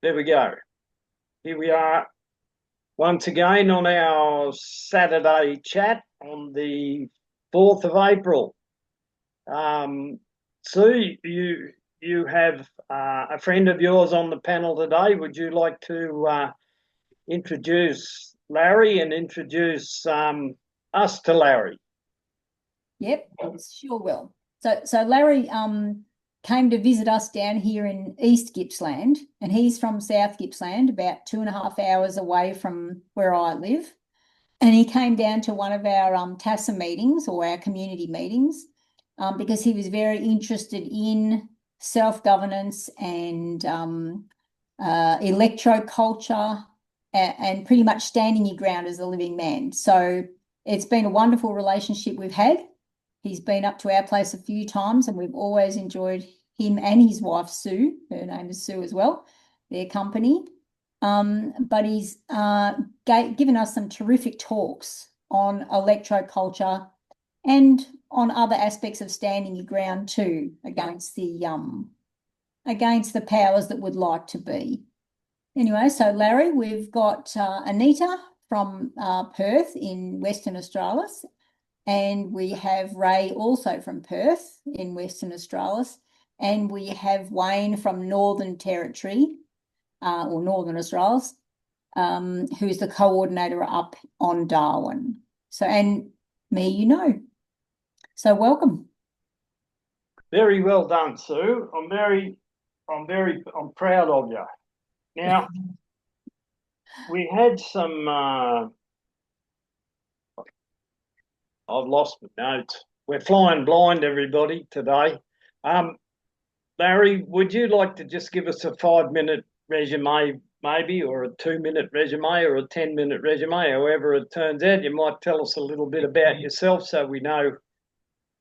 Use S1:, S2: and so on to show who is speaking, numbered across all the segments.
S1: There we go. Here we are once again on our Saturday chat on the 4th of April. Sue, you have a friend of yours on the panel today. Would you like to introduce Larry and introduce us to Larry?
S2: Yep, sure will. So Larry came to visit us down here in East Gippsland, and he's from South Gippsland, about 2.5 hours away from where I live. And he came down to one of our TASA meetings or our community meetings because he was very interested in self-governance and electro-culture and pretty much standing your ground as a living man. So it's been a wonderful relationship we've had. He's been up to our place a few times and we've always enjoyed him and his wife, Sue, her name is Sue as well, their company. But he's given us some terrific talks on electroculture and on other aspects of standing your ground too against the powers that would like to be. Anyway, so Larry, we've got Anita from Perth in Western Australis. And we have Ray also from Perth in Western Australis. And we have Wayne from Northern Territory, or Northern Australis, who's the coordinator up on Darwin. So, and me, So welcome.
S1: Very well done, Sue. I'm proud of you. Now, we had some I've lost my notes. We're flying blind, everybody, today. Larry, would you like to just give us a 5-minute resume, maybe, or a 2-minute resume, or a 10-minute resume, however it turns out? You might tell us a little bit about yourself so we know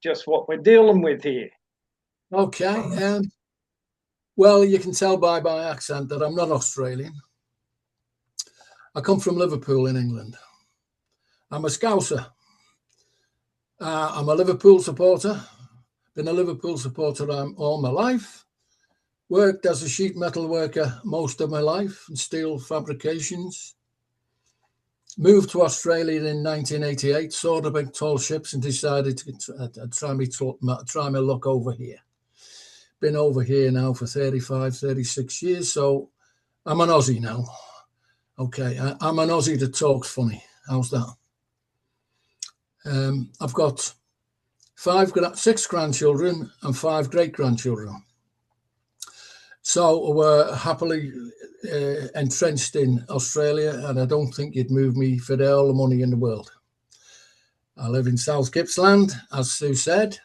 S1: just what we're dealing with here.
S3: Okay. Well, you can tell by my accent that I'm not Australian. I come from Liverpool in England. I'm a Scouser. I'm a Liverpool supporter. Been a Liverpool supporter all my life. Worked as a sheet metal worker most of my life in steel fabrications. Moved to Australia in 1988, saw the big tall ships and decided to try my luck over here. Been over here now for 35, 36 years, so I'm an Aussie now. Okay, I'm an Aussie that talks funny. How's that? I've got 6 grandchildren and 5 great-grandchildren. So we're happily entrenched in Australia, and I don't think you'd move me for all the money in the world. I live in South Gippsland, as Sue said,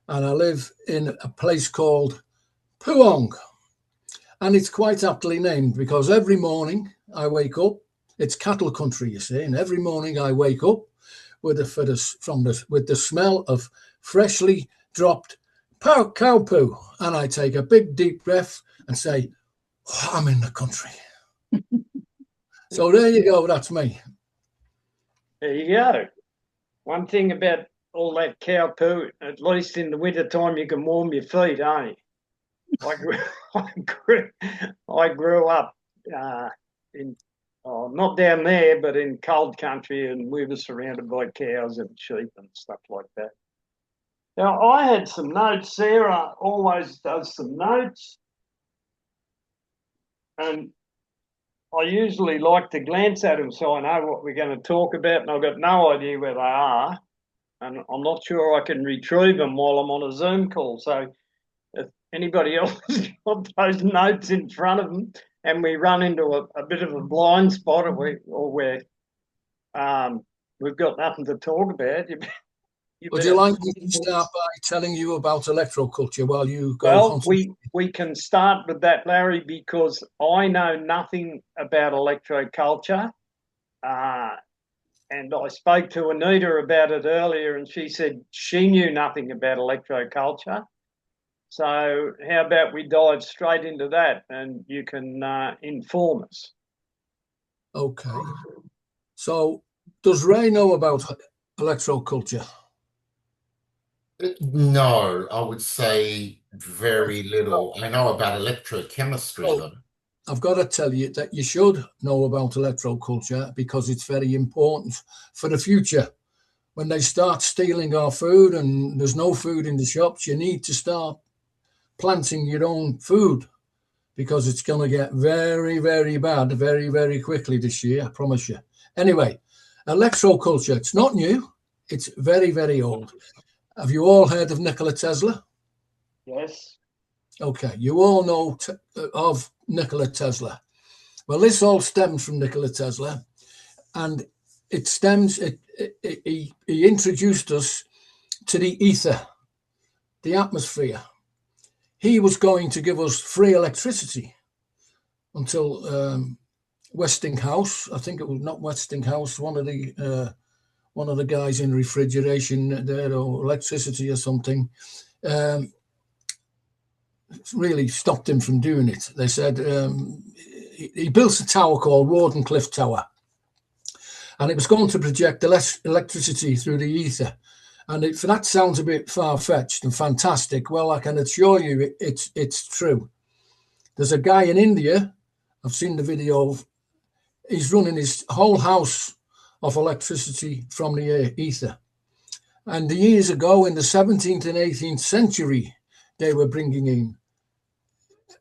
S3: and I live in a place called Poong. And it's quite aptly named because every morning I wake up, it's cattle country, you see, and every morning I wake up with the smell of freshly dropped cow poo, and I take a big deep breath and say, oh, I'm in the country. So there you go, that's me.
S1: There you go. One thing about all that cow poo, at least in the winter time, you can warm your feet, aren't you? I grew up in not down there, but in cold country, and we were surrounded by cows and sheep and stuff like that. Now, I had some notes. Sarah always does some notes, and I usually like to glance at them so I know what we're going to talk about, and I've got no idea where they are, and I'm not sure I can retrieve them while I'm on a Zoom call. So if anybody else has got those notes in front of them, and we run into a bit of a blind spot, or we've got nothing to talk about.
S3: Would you like me to start by telling you about electroculture while you go?
S1: Well, we can start with that, Larry, because I know nothing about electroculture. And I spoke to Anita about it earlier, and she said she knew nothing about electroculture. So how about we dive straight into that, and you can inform us.
S3: Okay. So does Ray know about electroculture?
S4: No, I would say very little. I know about electrochemistry, though.
S3: I've got to tell you that you should know about electroculture because it's very important for the future. When they start stealing our food and there's no food in the shops, you need to start planting your own food because it's going to get very, very bad very, very quickly this year, I promise you. Anyway, electroculture, it's not new. It's very, very old. Have you all heard of Nikola Tesla?
S1: Yes.
S3: Okay, you all know of Nikola Tesla. Well, this all stems from Nikola Tesla, and it stems, he introduced us to the ether, the atmosphere. He was going to give us free electricity until Westinghouse, I think it was not Westinghouse, one of the guys in refrigeration there, or electricity or something, really stopped him from doing it. They said he built a tower called Wardenclyffe Tower, and it was going to project electricity through the ether. And if that sounds a bit far-fetched and fantastic, well, I can assure you it's true. There's a guy in India, I've seen the video, he's running his whole house off electricity from the ether. And years ago, in the 17th and 18th century, they were bringing in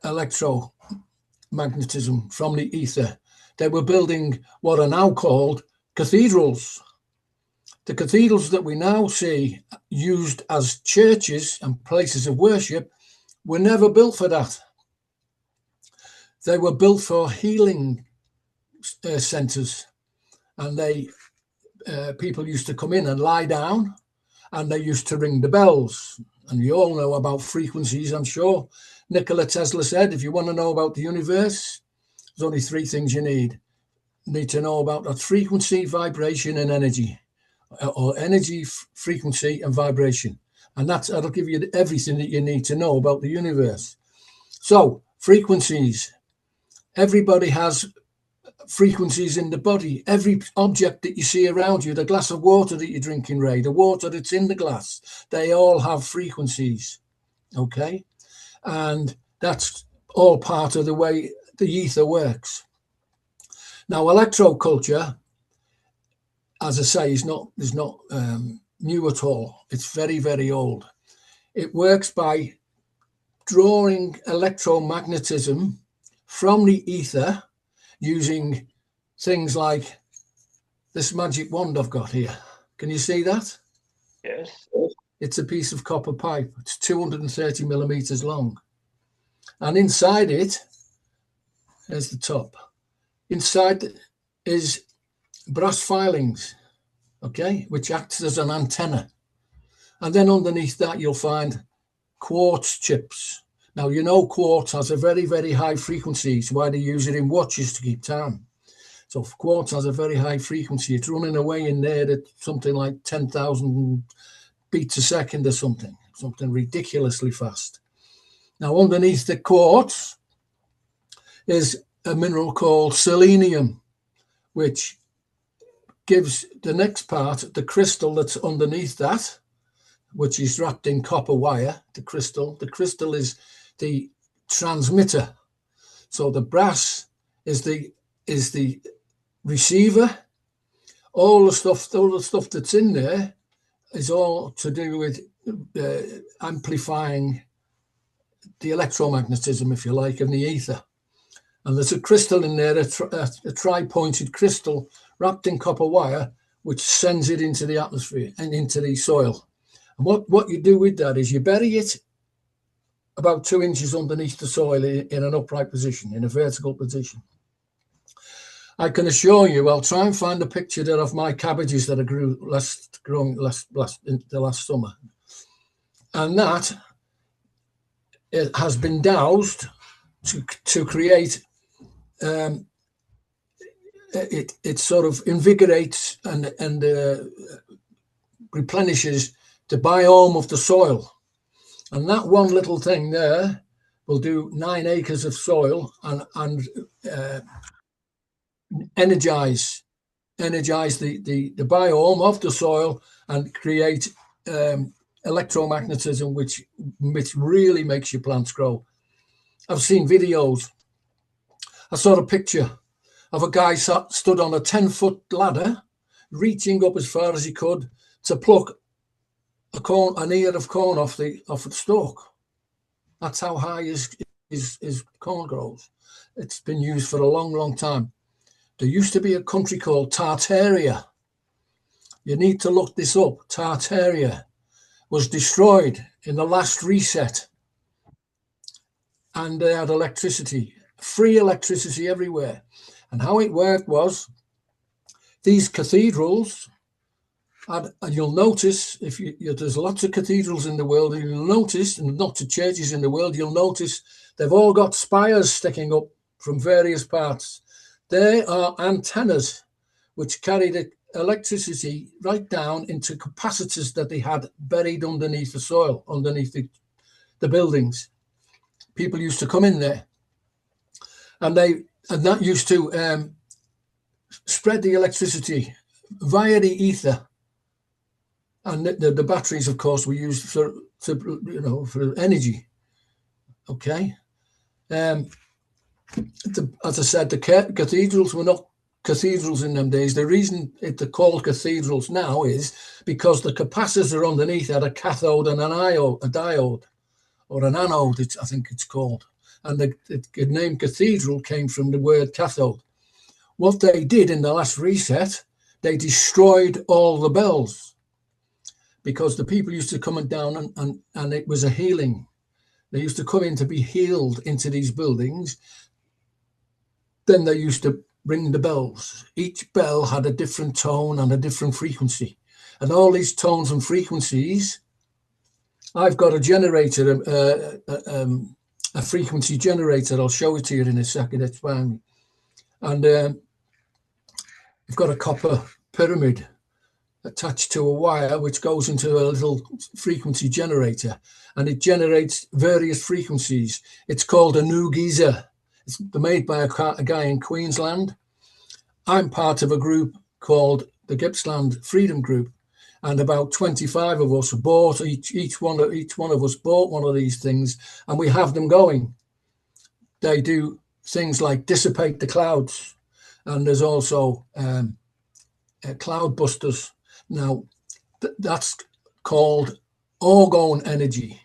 S3: electromagnetism from the ether. They were building what are now called cathedrals. The cathedrals that we now see used as churches and places of worship were never built for that. They were built for healing centers, and people used to come in and lie down, and they used to ring the bells. And you all know about frequencies, I'm sure. Nikola Tesla said, if you want to know about the universe, there's only three things you need. You need to know about that: frequency, vibration, and energy, or energy, frequency, and vibration. And that'll give you everything that you need to know about the universe. So, frequencies. Everybody has frequencies in the body. Every object that you see around you, the glass of water that you're drinking, Ray, the water that's in the glass, they all have frequencies. Okay? And that's all part of the way the ether works. Now, electroculture, as I say, is not new at all. It's very, very old. It works by drawing electromagnetism from the ether using things like this magic wand I've got here. Can you see that?
S1: Yes.
S3: It's a piece of copper pipe. It's 230 millimeters long. And inside it, there's the top. Inside is brass filings, okay, which acts as an antenna. And then underneath that, you'll find quartz chips. Now, you know, quartz has a very, very high frequency. It's why they use it in watches to keep time. So quartz has a very high frequency. It's running away in there at something like 10,000 beats a second or something ridiculously fast. Now, underneath the quartz is a mineral called selenium, which gives the next part, the crystal that's underneath that, which is wrapped in copper wire, the crystal. The crystal is the transmitter. So the brass is the receiver. All the stuff that's in there is all to do with amplifying the electromagnetism, if you like, of the ether. And there's a crystal in there, a tri-pointed crystal wrapped in copper wire, which sends it into the atmosphere and into the soil. And what you do with that is you bury it about 2 inches underneath the soil in an upright position, in a vertical position. I can assure you, I'll try and find a picture there of my cabbages that I grew last summer. And that it has been doused to create, it sort of invigorates and replenishes the biome of the soil. And that one little thing there will do 9 acres of soil and energize the biome of the soil and create electromagnetism, which really makes your plants grow. I've seen videos I saw a picture of a guy stood on a 10-foot ladder, reaching up as far as he could to pluck an ear of corn off the stalk. That's how high his corn grows. It's been used for a long, long time. There used to be a country called Tartaria. You need to look this up. Tartaria was destroyed in the last reset. And they had electricity, free electricity everywhere. And how it worked was these cathedrals, and you'll notice, there's lots of cathedrals in the world, and you'll notice, and lots of churches in the world, you'll notice they've all got spires sticking up from various parts. They are antennas which carry the electricity right down into capacitors that they had buried underneath the soil, underneath the buildings. People used to come in there, and that used to spread the electricity via the ether. And the batteries, of course, were used for energy. Okay. As I said, the cathedrals were not cathedrals in them days. The reason they're called cathedrals now is because the capacitor underneath had a cathode and a diode, or an anode, I think it's called. And the name cathedral came from the word cathode. What they did in the last reset, they destroyed all the bells, because the people used to come down and it was a healing. They used to come in to be healed into these buildings. Then they used to ring the bells. Each bell had a different tone and a different frequency. And all these tones and frequencies, I've got a generator, a frequency generator. I'll show it to you in a second. It's fine. And I've got a copper pyramid attached to a wire which goes into a little frequency generator, and it generates various frequencies. It's called a new geyser. It's made by a guy in Queensland. I'm part of a group called the Gippsland Freedom Group, and about 25 of us bought each one of us bought one of these things, and we have them going. They do things like dissipate the clouds, and there's also cloud busters. Now, that's called orgone energy.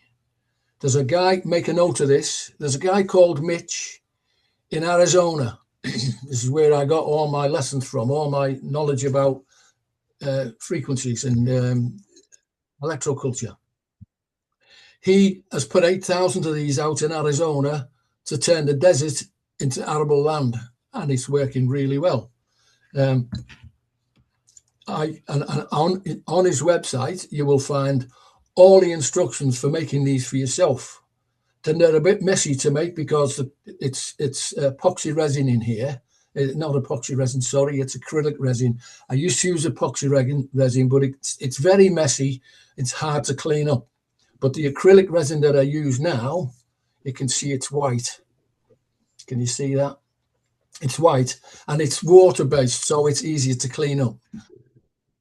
S3: There's a guy, make a note of this, there's a guy called Mitch in Arizona. This is where I got all my lessons from, all my knowledge about frequencies and electroculture. He has put 8,000 of these out in Arizona to turn the desert into arable land, and it's working really well. On his website, you will find all the instructions for making these for yourself. Then they're a bit messy to make because it's epoxy resin in here. Not epoxy resin, sorry, it's acrylic resin. I used to use epoxy resin, but it's very messy. It's hard to clean up. But the acrylic resin that I use now, you can see it's white. Can you see that? It's white, and it's water-based, so it's easier to clean up.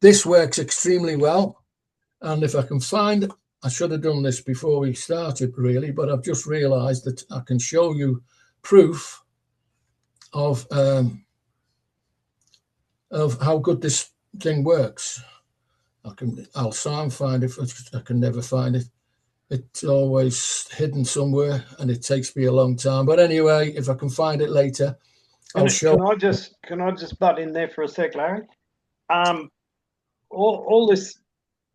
S3: This works extremely well, and if I can find, I should have done this before we started really, but I've just realized that I can show you proof of how good this thing works. I'll try and find it. I can never find it. It's always hidden somewhere, and it takes me a long time. But anyway, if I can find it later, I'll show.
S1: Can I just butt in there for a sec, Larry? All this,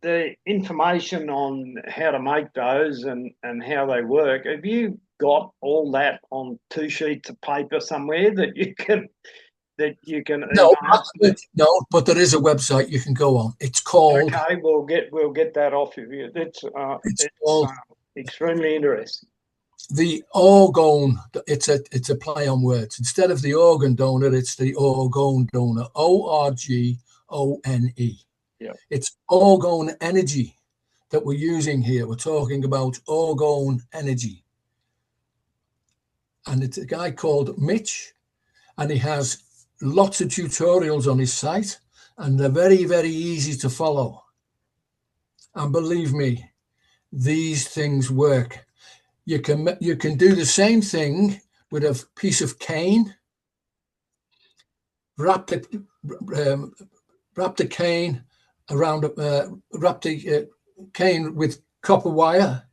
S1: the information on how to make those and how they work, have you got all that on 2 sheets of paper somewhere that you can
S3: No, but there is a website you can go on. It's called.
S1: Okay, we'll get that off of you. It's called, extremely interesting.
S3: The orgone. It's a play on words. Instead of the organ donor, it's the orgone donor. ORGONE.
S1: Yeah.
S3: It's orgone energy that we're using here. We're talking about orgone energy. And it's a guy called Mitch, and he has lots of tutorials on his site, and they're very, very easy to follow. And believe me, these things work. You can do the same thing with a piece of cane wrapped the cane around, wrapped the cane with copper wire.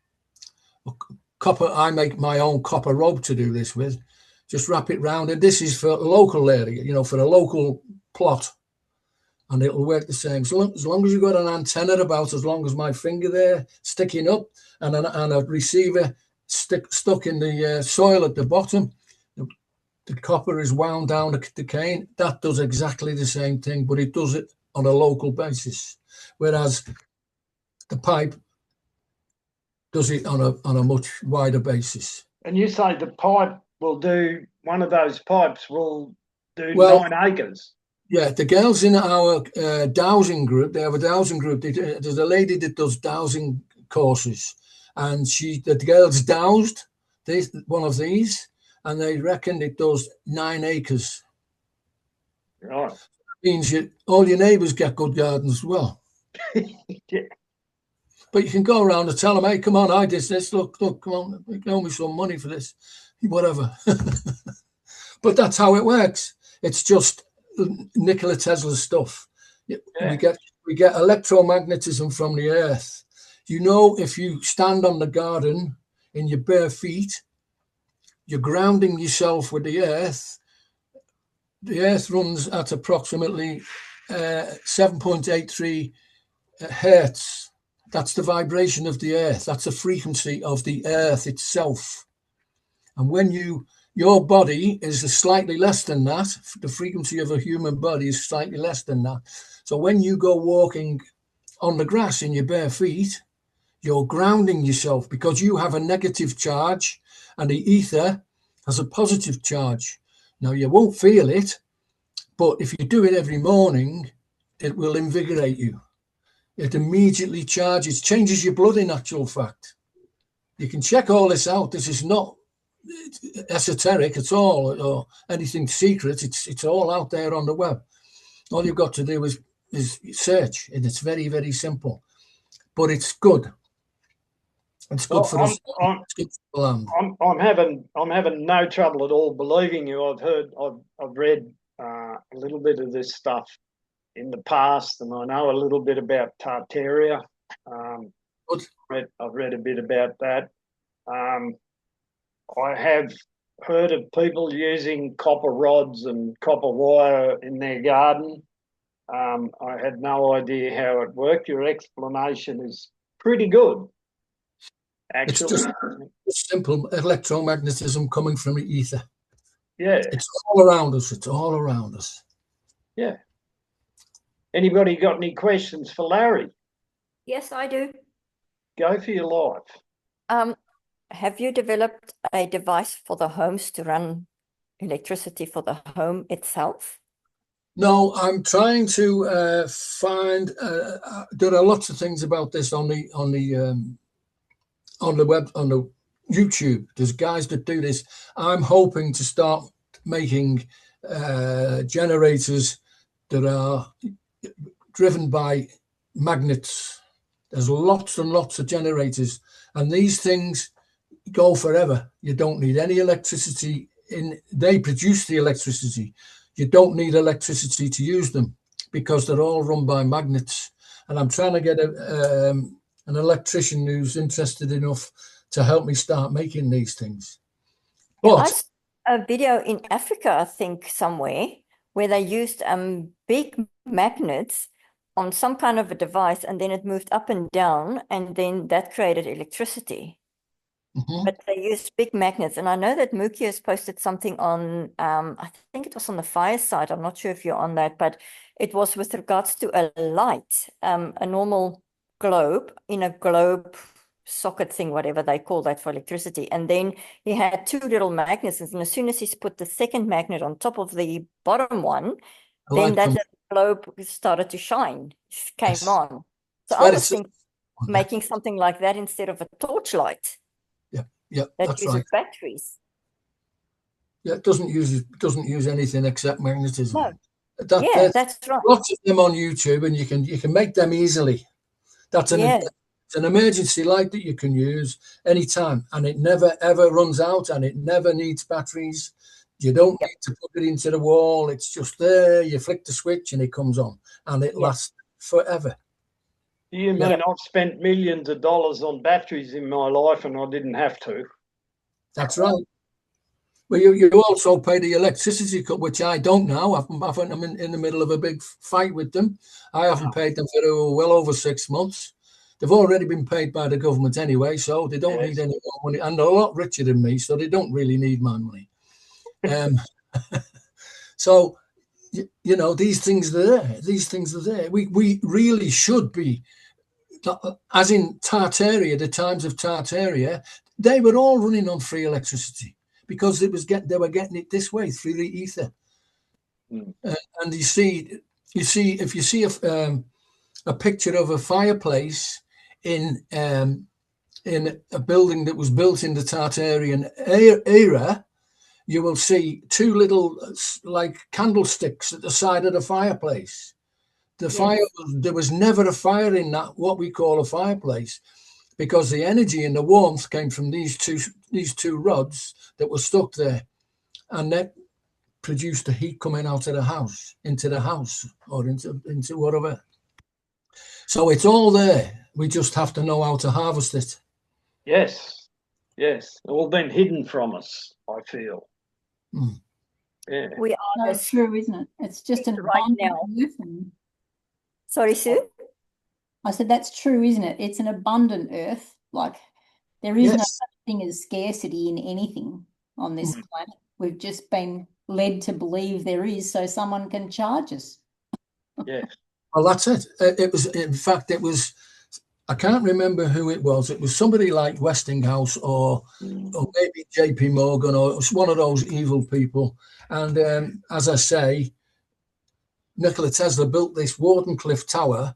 S3: Copper, I make my own copper rope to do this with. Just wrap it round, and this is for a local area, you know, for a local plot, and it'll work the same. So as long as you've got an antenna about as long as my finger there sticking up, and a receiver stuck in the soil at the bottom, the copper is wound down the cane. That does exactly the same thing, but it does it on a local basis, whereas the pipe does it on a much wider basis.
S1: And you say the pipe will do, one of those pipes will do
S3: Well,
S1: 9 acres.
S3: Yeah, the girls in our dowsing group, they have a dowsing group. There's a lady that does dowsing courses, and the girls dowsed one of these, and they reckon it does 9 acres.
S1: Right.
S3: That means all your neighbours get good gardens as well.
S1: Yeah.
S3: But you can go around and tell them, hey, come on, I did this. Look, come on, you can owe me some money for this, whatever. But that's how it works. It's just Nikola Tesla's stuff. Yeah. We get electromagnetism from the earth. You know, if you stand on the garden in your bare feet, you're grounding yourself with the earth. The earth runs at approximately 7.83 hertz. That's the vibration of the earth. That's the frequency of the earth itself. And when your body is slightly less than that, the frequency of a human body is slightly less than that. So when you go walking on the grass in your bare feet, you're grounding yourself because you have a negative charge and the ether has a positive charge. Now, you won't feel it, but if you do it every morning, it will invigorate you. It immediately changes your blood in actual fact. You can check all this out. This is not esoteric at all or anything secret. It's all out there on the web. All you've got to do is search, and it's very, very simple. But it's good. It's good for us.
S1: I'm having no trouble at all believing you. I've read a little bit of this stuff in the past, and I know a little bit about Tartaria. I've read a bit about that. I have heard of people using copper rods and copper wire in their garden. I had no idea how it worked. Your explanation is pretty good, actually.
S3: It's just simple electromagnetism coming from the ether.
S1: Yeah.
S3: It's all around us. It's all around us.
S1: Yeah. Anybody got any questions for Larry?
S4: Yes, I do.
S1: Go for your life.
S4: Have you developed a device for the homes to run electricity for the home itself?
S3: No, I'm trying to find. There are lots of things about this on the web, on the YouTube. There's guys that do this. I'm hoping to start making generators that are driven by magnets. There's lots and lots of generators, and these things go forever. You don't need any electricity they produce the electricity. You don't need electricity to use them because they're all run by magnets. And I'm trying to get an electrician who's interested enough to help me start making these things. But
S4: I saw a video in Africa, I think, somewhere, where they used big magnets on some kind of a device, and then it moved up and down, and then that created electricity. But they used big magnets. And I know that Mookie has posted something on, I think it was on the Fireside. I'm not sure if you're on that, but it was with regards to a light, a normal globe in a globe socket thing, whatever they call that for electricity. And then he had 2 little magnets. And as soon as he's put the second magnet on top of the bottom one, then that little globe started to shine, came on. So I was thinking making something like that instead of a torchlight.
S3: Yeah,
S4: that
S3: that's
S4: uses
S3: right.
S4: batteries.
S3: Yeah, it doesn't use anything except magnetism.
S4: No. That's right.
S3: Lots of them on YouTube, and you can make them easily. That's it's an emergency light that you can use anytime, and it never ever runs out, and it never needs batteries. You don't need to put it into the wall. It's just there. You flick the switch and it comes on, and it lasts forever.
S1: Do you mean I've spent millions of dollars on batteries in my life and I didn't have to?
S3: That's right. Well, you also pay the electricity cut, which I don't now. I'm in the middle of a big fight with them. I haven't paid them for well over 6 months. They've already been paid by the government anyway, so they don't need any more money. And they're a lot richer than me, so they don't really need my money. So, you know, these things are there. These things are there. We really should be, as in Tartaria, the times of Tartaria, they were all running on free electricity because they were getting it this way through the ether. And you see, if you see a picture of a fireplace in a building that was built in the Tartarian era, you will see two little like candlesticks at the side of the fireplace. There was never a fire in that, what we call a fireplace, because the energy and the warmth came from these two rods that were stuck there, and that produced the heat coming out of the house into the house or into whatever. So it's all there. We just have to know how to harvest it.
S1: Yes, all been hidden from us, I feel. Yeah.
S4: We are
S2: That's true, isn't it? It's just an
S4: right
S2: abundant
S4: now.
S2: earth. And
S4: Sorry, Sue?
S2: I said, that's true, isn't it? It's an abundant earth. Like, there is no such thing as scarcity in anything on this planet. We've just been led to believe there is, so someone can charge us.
S1: Yes.
S3: Well, that's it. It was, in fact, I can't remember who it was. It was somebody like Westinghouse or maybe JP Morgan, or it was one of those evil people. And as I say, Nikola Tesla built this Wardenclyffe Tower.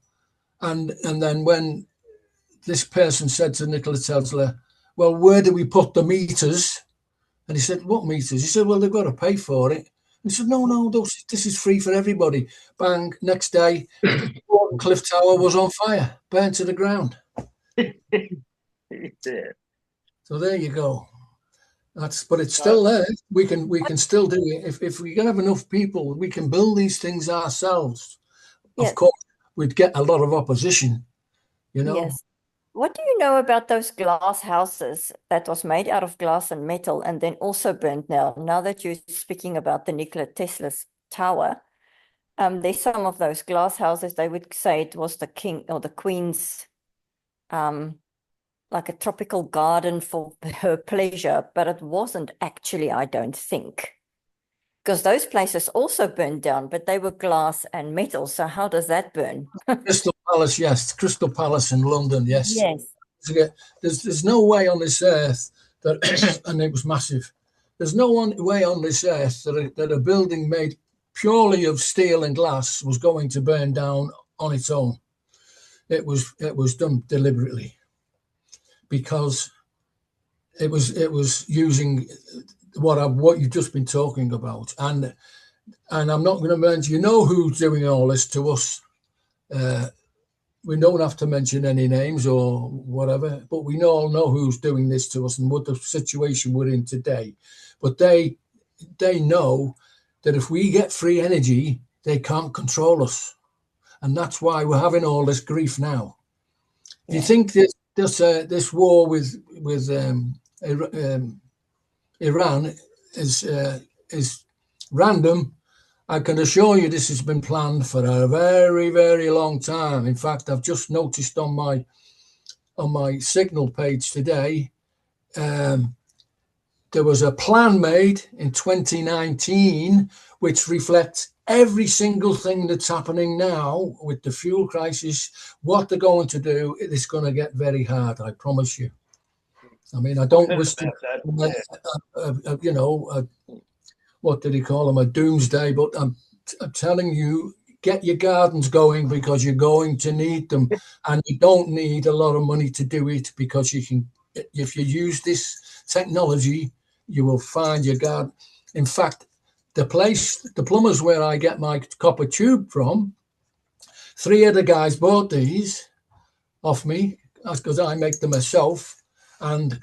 S3: And then when this person said to Nikola Tesla, well, where do we put the meters? And he said, what meters? He said, well, they've got to pay for it. And he said, no, this is free for everybody. Bang, next day, Wardenclyffe Tower was on fire, burnt to the ground. So there you go. But it's still there. We can still do it. If we can have enough people, we can build these things ourselves. Of course, we'd get a lot of opposition, you know.
S4: Yes. What do you know about those glass houses that was made out of glass and metal and then also burnt now? Now that you're speaking about the Nikola Tesla's tower, there's some of those glass houses, they would say it was the king or the queen's, like a tropical garden for her pleasure, but it wasn't actually, I don't think. Because those places also burned down, but they were glass and metal. So how does that burn?
S3: Crystal Palace, yes. Crystal Palace in London, yes.
S4: Yes.
S3: There's no way on this earth that, and it was massive. There's no way on this earth that a building made purely of steel and glass was going to burn down on its own. It was done deliberately because it was using what you've just been talking about, and I'm not going to mention. You know who's doing all this to us. We don't have to mention any names or whatever, but we all know who's doing this to us and what the situation we're in today. But they know that if we get free energy, they can't control us, and that's why we're having all this grief now. Do you think this war with Iran is random? I can assure you this has been planned for a very, very long time. In fact, I've just noticed on my Signal page today, there was a plan made in 2019 which reflects every single thing that's happening now with the fuel crisis. What they're going to do, it is going to get very hard, I promise you. I mean, I don't wish to, what did he call them, a doomsday, but I'm telling you, get your gardens going because you're going to need them, and you don't need a lot of money to do it because you can, if you use this technology, you will find your garden. In fact, the plumbers where I get my copper tube from, 3 of the guys bought these off me because I make them myself, and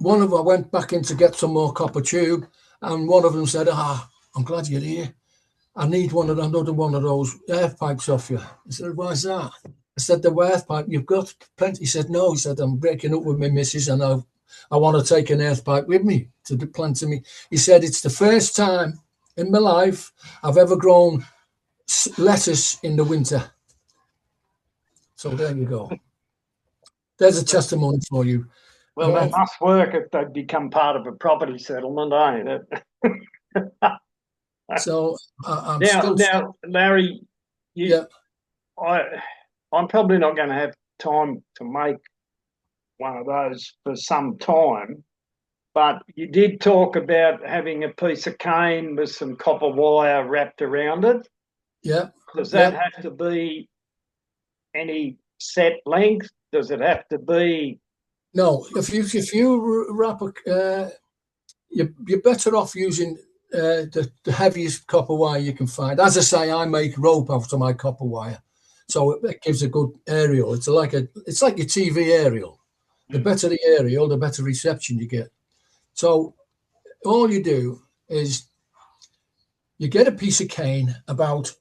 S3: I went back in to get some more copper tube, and one of them said, I'm glad you're here. I need another one of those earth pipes off you. I said, why's that? I said, the earth pipe, you've got plenty. He said, no. He said, I'm breaking up with my missus and I want to take an earth pipe with me to plant to me. He said, it's the first time in my life I've ever grown lettuce in the winter. So there you go. There's a testimony for you.
S1: Well, that must work if they become part of a property settlement, eh?
S3: So I'm
S1: now, Larry, I'm probably not going to have time to make one of those for some time, but you did talk about having a piece of cane with some copper wire wrapped around it.
S3: Yeah.
S1: Does that have to be any set length? Does it have to be?
S3: No. If you wrap you're better off using the heaviest copper wire you can find. As I say, I make rope out of my copper wire, so it gives a good aerial. It's like your TV aerial. The better the aerial, the better reception you get. So all you do is you get a piece of cane about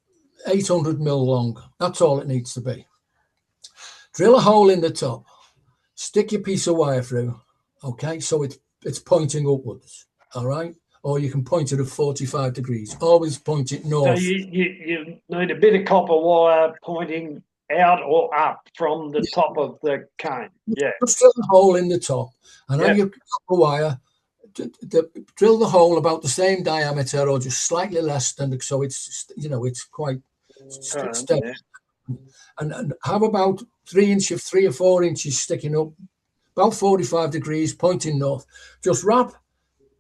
S3: 800 mil long. That's all it needs to be. Drill a hole in the top. Stick your piece of wire through. Okay, so it's pointing upwards. All right. Or you can point it at 45 degrees. Always point it north.
S1: So you need a bit of copper wire pointing out or up from the top of the cane. Yeah.
S3: Just drill a hole in the top and have your copper wire. Drill the hole about the same diameter or just slightly less than, so it's quite steady. And have about 3 or 4 inches sticking up, about 45 degrees, pointing north. Just wrap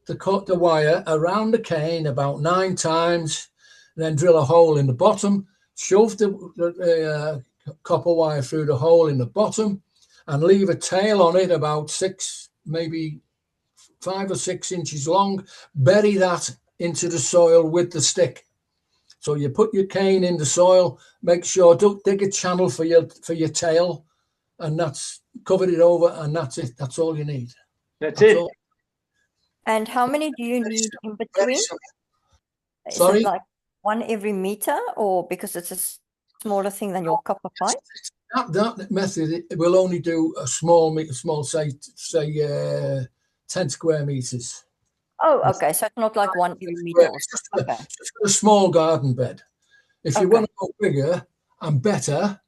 S3: the wire around the cane about 9 times, then drill a hole in the bottom, shove the copper wire through the hole in the bottom, and leave a tail on it about 6, maybe 5 or 6 inches long. Bury that into the soil with the stick. So you put your cane in the soil, make sure, dig a channel for your tail, and that's covered it over, and that's it. That's all you need.
S1: That's it.
S3: All.
S4: And how many do you need in between?
S3: Sorry?
S4: Is it like 1 every meter, or because it's a smaller thing than your copper pipe?
S3: That method, it will only do a small, say 10 square meters.
S4: Oh, okay. So it's not like 1 every meter.
S3: Just a small garden bed. If you want to go bigger and better,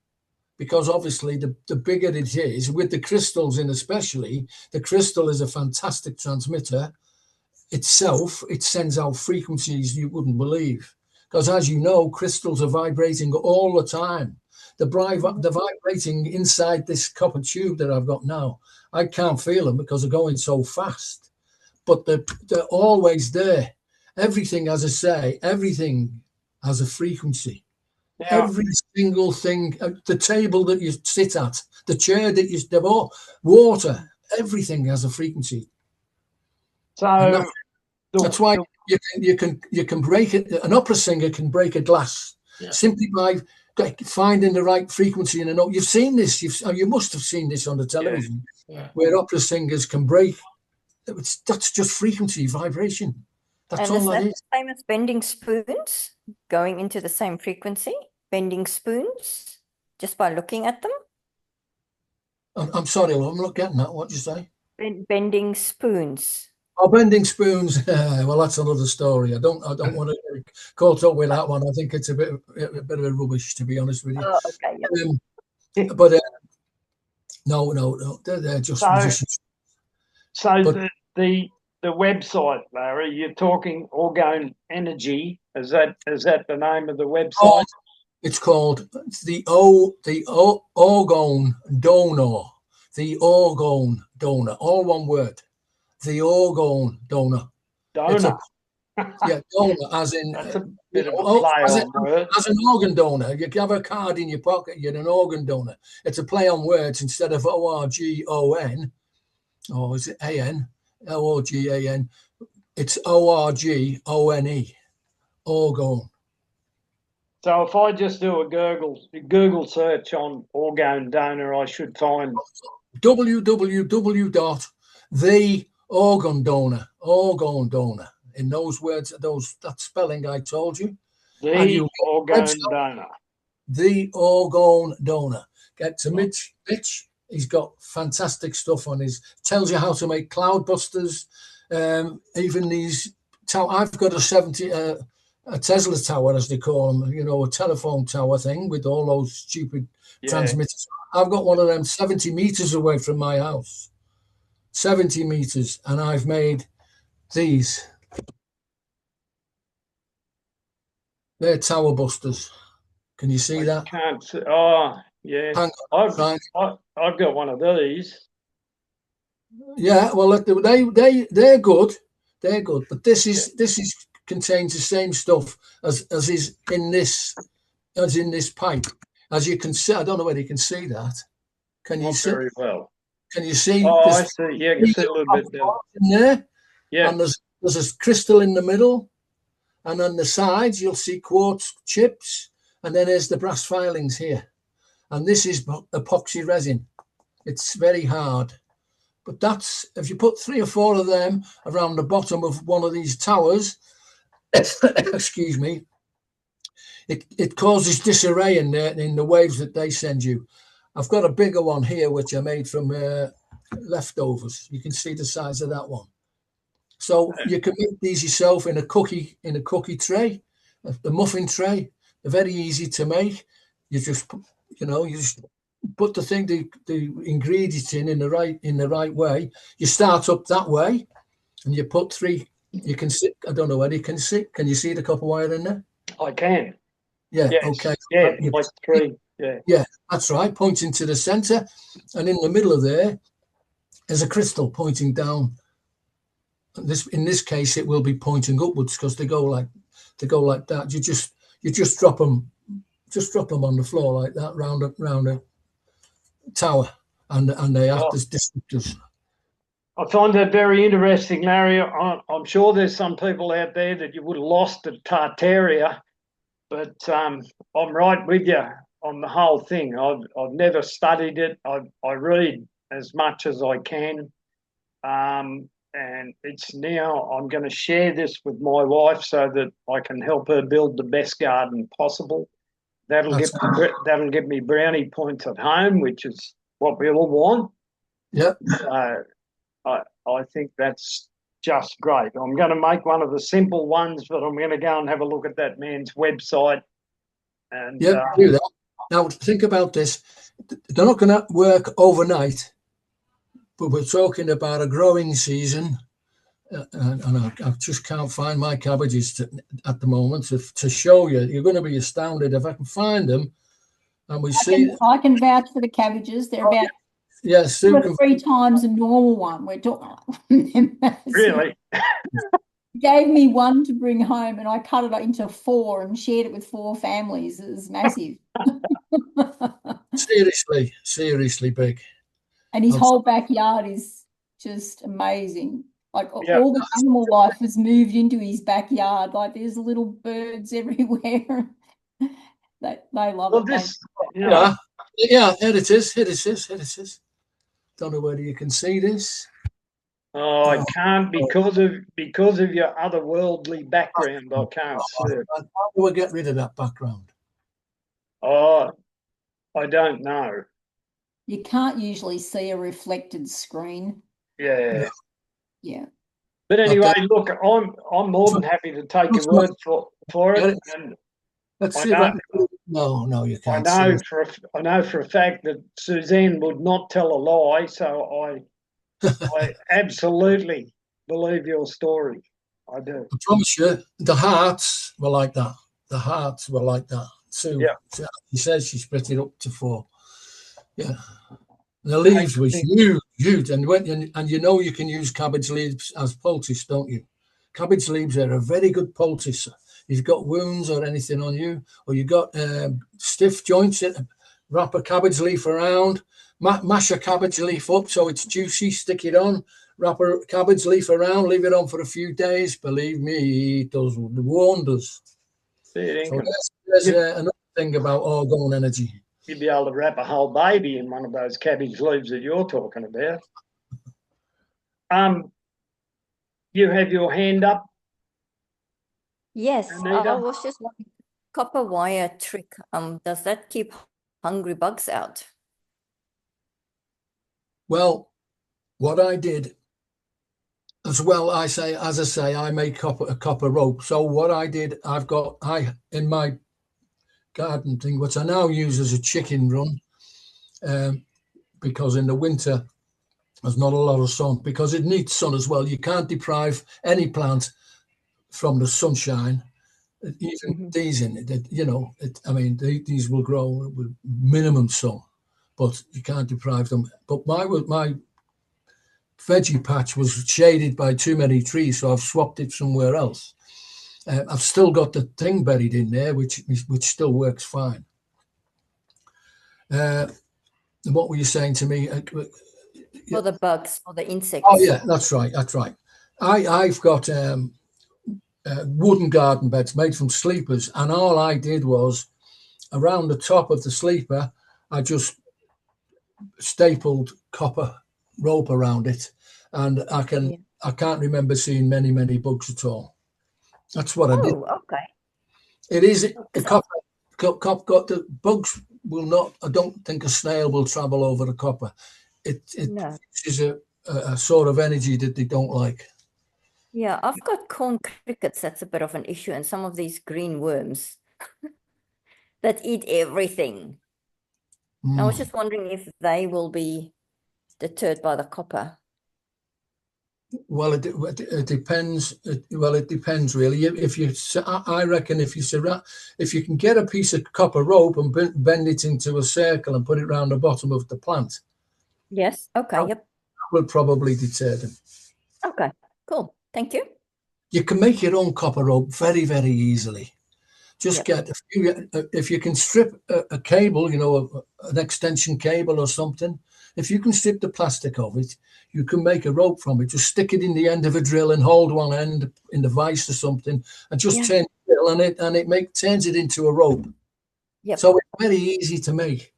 S3: because obviously the bigger it is, with the crystals in especially, the crystal is a fantastic transmitter itself. It sends out frequencies you wouldn't believe. Because as you know, crystals are vibrating all the time. They're vibrating inside this copper tube that I've got now. I can't feel them because they're going so fast. But they're always there. Everything, as I say, everything has a frequency. Yeah. Every single thing, the table that you sit at, the chair that you sit on, water, everything has a frequency.
S1: So
S3: that's why you can break it. An opera singer can break a glass simply by finding the right frequency in a note. You've seen this. You must have seen this on the television, where opera singers can break. That's just frequency, vibration. That's all that is.
S4: The same as bending spoons, going into the same frequency, bending spoons, just by looking at them?
S3: I'm sorry, I'm not getting that. What did you say?
S4: Bending spoons.
S3: Oh, bending spoons. Well, that's another story. I don't want to get caught up with that one. I think it's a bit of a rubbish, to be honest with you.
S4: Oh, okay. Yeah.
S3: But no, they're just musicians.
S1: So the website, Larry, you're talking Orgone Energy. Is that the name of the website?
S3: It's called the Orgone Donor. The Orgone Donor. All one word. The Orgone Donor.
S1: Donor.
S3: Donor, as in
S1: that's a bit of a play on words.
S3: As an organ donor. You have a card in your pocket, you're an organ donor. It's a play on words. Instead of ORGON, or is it AN? ORGAN. It's ORGONE. Orgone.
S1: So if I just do a Google search on orgone donor, I should find
S3: www.theorgone organ donor, organ donor. In those words, that spelling I told you. And
S1: The
S3: you
S1: organ donor.
S3: The organ donor. Get to Mitch. Mitch, he's got fantastic stuff on his. Tells you how to make cloud busters. Even these. I've got a Tesla tower, as they call them. You know, a telephone tower thing with all those stupid transmitters. I've got one of them 70 meters away from my house. 70 meters, and I've made these. They're tower busters. Can you see that?
S1: Can't see. Oh, yeah. I've got one of these.
S3: Yeah, well, they're good. They're good, but this is contains the same stuff as is in this pipe. As you can see, I don't know whether you can see that. Can you see?
S1: Very well.
S3: Can you see?
S1: Oh, I see. Yeah, I can see a little bit better.
S3: In there.
S1: Yeah.
S3: And there's a crystal in the middle, and on the sides you'll see quartz chips, and then there's the brass filings here. And this is epoxy resin. It's very hard. But that's, if you put 3 or 4 of them around the bottom of one of these towers, excuse me, it causes disarray in the waves that they send you. I've got a bigger one here, which I made from leftovers. You can see the size of that one. So you can make these yourself in a cookie tray, a muffin tray. They're very easy to make. You just put the ingredients in the right way. You start up that way, and you put 3. You can see. I don't know whether you can see. Can you see the copper wire in there?
S1: I can.
S3: Yeah.
S1: Yes.
S3: Okay.
S1: Yeah. Like 3. Yeah.
S3: Yeah. That's right. Pointing to the center, and in the middle of there is a crystal pointing down. In this case, it will be pointing upwards because they go like that. You just drop them. Just drop them on the floor like that, round a tower, and they act as disruptors.
S1: I find that very interesting, Larry. I'm sure there's some people out there that you would have lost at Tartaria, but I'm right with you on the whole thing. I've never studied it. I read as much as I can, and it's now I'm going to share this with my wife so that I can help her build the best garden possible. That'll get me brownie points at home, which is what we all want.
S3: Yeah.
S1: I think that's just great. I'm going to make one of the simple ones, but I'm going to go and have a look at that man's website. And
S3: do that. Now think about this. They're not going to work overnight, but we're talking about a growing season. And I just can't find my cabbages at the moment to show you. You're going to be astounded if I can find them. And
S2: I can vouch for the cabbages. They're about 2 or 3 times a normal one. We're talking.
S1: Really?
S2: Gave me one to bring home, and I cut it into 4 and shared it with 4 families. It was massive.
S3: seriously big.
S2: And his whole backyard is just amazing. Like all the animal life has moved into his backyard. Like there's little birds everywhere. They love it.
S3: Yeah, here it is. Don't know whether you can see this.
S1: Oh, I can't because of your otherworldly background. I can't see it.
S3: How do we get rid of that background?
S1: Oh, I don't know.
S2: You can't usually see a reflected screen.
S1: Yeah.
S2: Yeah.
S1: But anyway, look, I'm more than happy to take your word for it. And
S3: let's see. No, you can't.
S1: I know for a fact that Suzanne would not tell a lie, so I absolutely believe your story. I do.
S3: I promise you, the hearts were like that. The hearts were like that too.
S1: Yeah.
S3: She says she split it up to 4. Yeah. The leaves was huge, and you can use cabbage leaves as poultice, don't you? Cabbage leaves are a very good poultice. If you've got wounds or anything on you, or you've got stiff joints, wrap a cabbage leaf around, mash a cabbage leaf up so it's juicy, stick it on, wrap a cabbage leaf around, leave it on for a few days. Believe me, it does wonders. So there's another thing about orgone energy.
S1: You'd be able to wrap a whole baby in one of those cabbage leaves that you're talking about. you have your hand up,
S4: Yes, I
S1: Anita?
S4: was just wondering, copper wire trick, does that keep hungry bugs out?
S3: Well, what I did as well, as I say, I make a copper rope. So what I did, in my garden thing, which I now use as a chicken run, because in the winter there's not a lot of sun, because it needs sun as well. You can't deprive any plant from the sunshine. Even these in it, I mean, these will grow with minimum sun, but you can't deprive them. But my veggie patch was shaded by too many trees, so I've swapped it somewhere else. I've still got the thing buried in there, which still works fine. What were you saying to me?
S4: For the bugs, for the insects.
S3: Oh yeah, that's right. I've got wooden garden beds made from sleepers, and all I did was around the top of the sleeper, I just stapled copper rope around it, and I can't remember seeing many bugs at all. That's what I did.
S4: Oh, okay.
S3: It is the copper. Got the bugs will not. I don't think a snail will travel over the copper. It
S4: No.
S3: is a sort of energy that they don't like.
S4: Yeah, I've got corn crickets. That's a bit of an issue, and some of these green worms that eat everything. I was just wondering if they will be deterred by the copper.
S3: Well, it depends. It depends really. I reckon if you can get a piece of copper rope and bend it into a circle and put it around the bottom of the plant.
S4: Yes. Okay. Yep.
S3: That will probably deter them.
S4: Okay. Cool. Thank you.
S3: You can make your own copper rope very easily. Just get if you can strip a cable, an extension cable or something. If you can strip the plastic of it, you can make a rope from it. Just stick it in the end of a drill and hold one end in the vise or something, and just turn the drill, and it turns it into a rope.
S4: Yep.
S3: So it's very easy to make,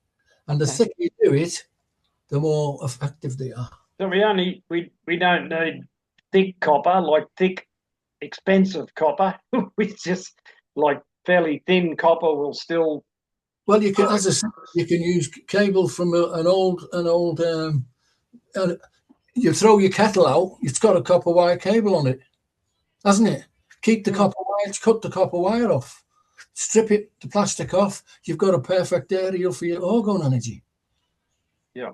S3: and the thicker you do it, the more effective they are.
S1: So we don't need thick copper, like thick, expensive copper. We just like fairly thin copper will still.
S3: Well, you can, as I said, you can use cable from an old. You throw your kettle out, it's got a copper wire cable on it, hasn't it? Keep the copper wire, cut the copper wire off, strip the plastic off. You've got a perfect aerial for your orgone energy.
S1: Yeah.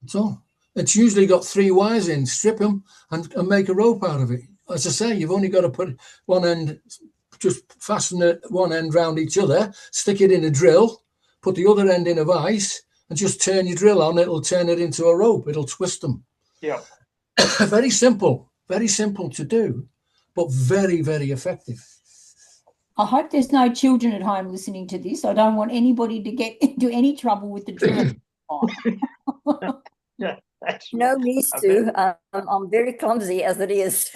S3: So it's usually got 3 wires in. Strip them and make a rope out of it. As I say, you've only got to put one end, just fasten one end round each other, stick it in a drill, put the other end in a vise, and just turn your drill on. It'll turn it into a rope. It'll twist them.
S1: Yeah.
S3: Very simple to do, but very effective.
S2: I hope there's no children at home listening to this. I don't want anybody to get into any trouble with the drill.
S1: Yeah.
S4: No needs to. I'm very clumsy as it is.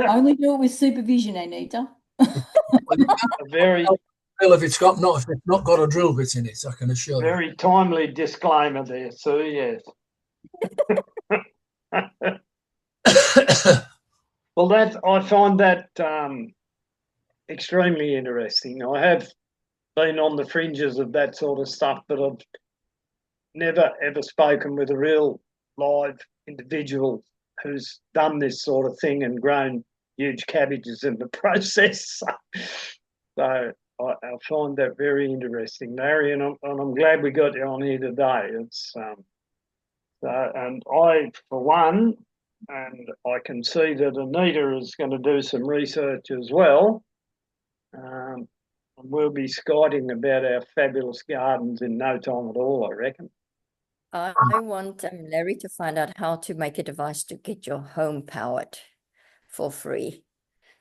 S2: Only do it with supervision, Anita.
S1: Very.
S3: Well, if it's not got a drill bit in it, I can assure you.
S1: Very timely disclaimer there, Sue. Yes. Well, I find that extremely interesting. I have been on the fringes of that sort of stuff, but I've never ever spoken with a real live individual who's done this sort of thing and grown huge cabbages in the process. So I find that very interesting, Larry, and I'm glad we got you on here today. It's and I, for one, and I can see that Anita is going to do some research as well. And we'll be skiting about our fabulous gardens in no time at all, I reckon.
S4: I want Larry to find out how to make a device to get your home powered for free.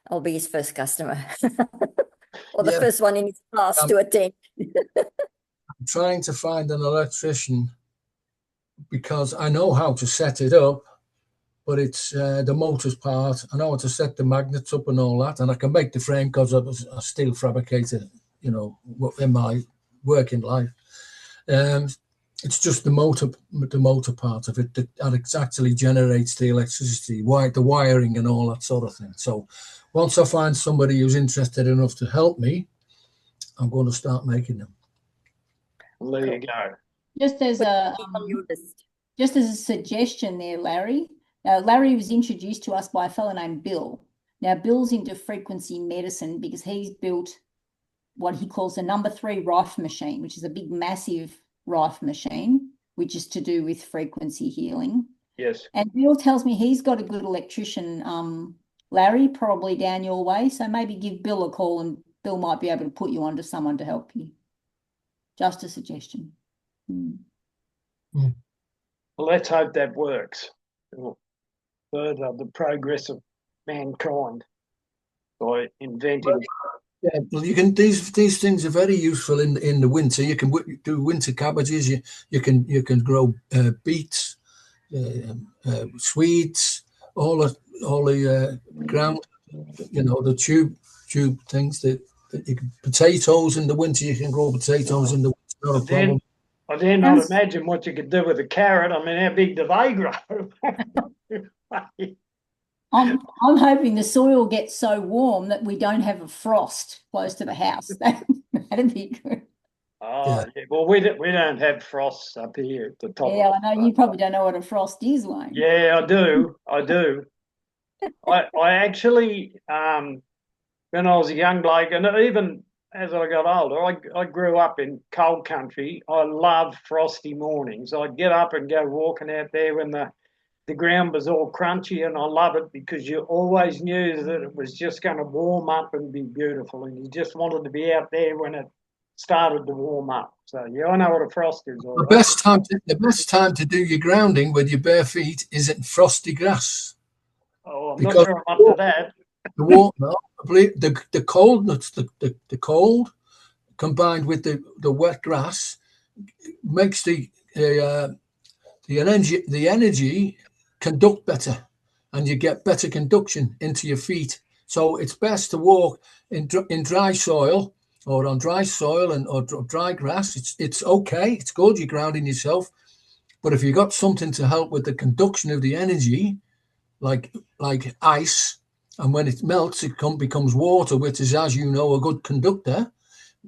S4: I'll be his first customer. Or the first one in his class to attend.
S3: I'm trying to find an electrician because I know how to set it up, but it's the motor's part. I know how to set the magnets up and all that, and I can make the frame because I was a steel fabricator, in my working life. It's just the motor part of it that actually generates the electricity, the wiring and all that sort of thing. So once I find somebody who's interested enough to help me, I'm going to start making them.
S1: Well, there you go.
S2: Just as a
S4: On your list.
S2: just as a suggestion there, Larry. Larry was introduced to us by a fellow named Bill. Now, Bill's into frequency medicine because he's built what he calls a number 3 rife machine, which is a big, massive rife machine, which is to do with frequency healing.
S1: Yes.
S2: And Bill tells me he's got a good electrician, Larry, probably down your way. So maybe give Bill a call and Bill might be able to put you onto someone to help you. Just a suggestion.
S1: Well, let's hope that works. It'll further the progress of mankind by inventing.
S3: Yeah, well, you can. These things are very useful in the winter. You can do winter cabbages. You can grow beets, Swedes, all the ground. You know, the tube things that you can, potatoes in the winter. You can grow potatoes in the winter. Not a problem.
S1: I dare not imagine what you could do with a carrot. I mean, how big do they grow?
S2: I'm hoping the soil gets so warm that we don't have a frost close to the house. That'd be good.
S1: Oh, yeah. Well, we don't have frosts up here at the top.
S2: Yeah, I know you probably don't know what a frost is, Wayne.
S1: Yeah, I do. I actually, when I was a young bloke, and even as I got older, I grew up in cold country. I love frosty mornings. I'd get up and go walking out there when the ground was all crunchy, and I love it because you always knew that it was just going to warm up and be beautiful, and you just wanted to be out there when it started to warm up. So yeah, I know what a frost is.
S3: The best time to do your grounding with your bare feet is in frosty grass.
S1: Oh, I'm not sure I'm up to that.
S3: The coldness, the cold combined with the wet grass makes the energy conduct better, and you get better conduction into your feet. So it's best to walk in dry soil or on dry soil or dry grass. It's okay. It's good. You're grounding yourself. But if you got something to help with the conduction of the energy, like ice, and when it melts, it becomes water, which is, as you know, a good conductor,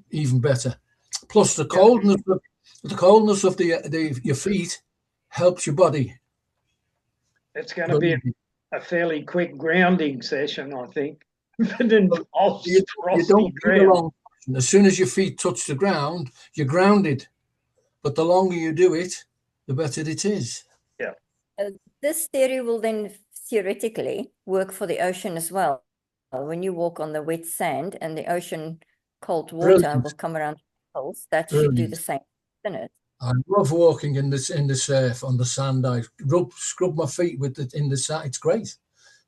S3: even better. Plus the coldness of your feet helps your body.
S1: It's going to be a fairly quick grounding session, I think.
S3: As soon as your feet touch the ground, you're grounded. But the longer you do it, the better it is.
S1: Yeah.
S4: This theory will then theoretically work for the ocean as well. When you walk on the wet sand and the ocean cold water will come around holes, that should do the same, isn't it?
S3: I love walking in the surf on the sand. I scrub my feet in the sand. It's great.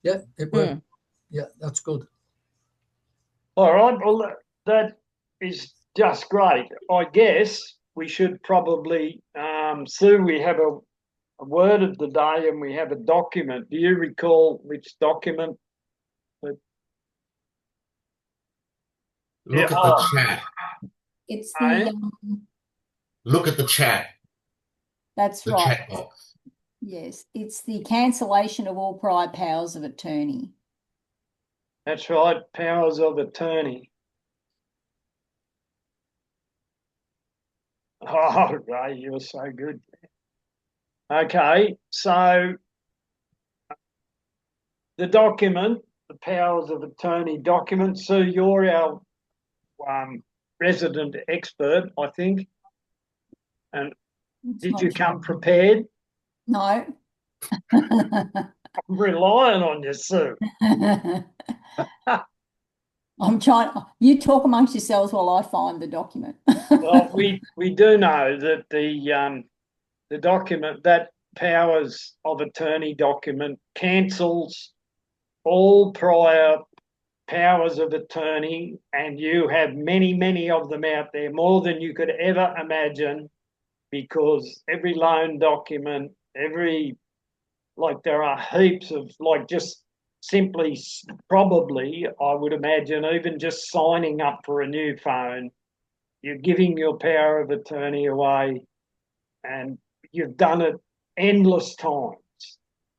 S3: Yeah, it works. Yeah, that's good.
S1: All right. Well, that is just great. I guess we should probably, Sue, we have a word of the day and we have a document. Do you recall which document?
S5: Look at the chat.
S2: It's the
S5: Look at the chat.
S2: That's
S5: the
S2: right.
S5: Chat box.
S2: Yes, it's the cancellation of all prior powers of attorney.
S1: That's right, powers of attorney. Oh, Ray, you're so good. Okay, so the document, the powers of attorney document. Sue, you're our resident expert, I think. And did you come prepared?
S2: No.
S1: I'm relying on you, Sue.
S2: I'm trying. You talk amongst yourselves while I find the document.
S1: Well, we do know that the document, that powers of attorney document, cancels all prior powers of attorney, and you have many, many of them out there, more than you could ever imagine, because every loan document, there are heaps of, just simply, probably, I would imagine, even just signing up for a new phone, you're giving your power of attorney away. and you've done it endless times.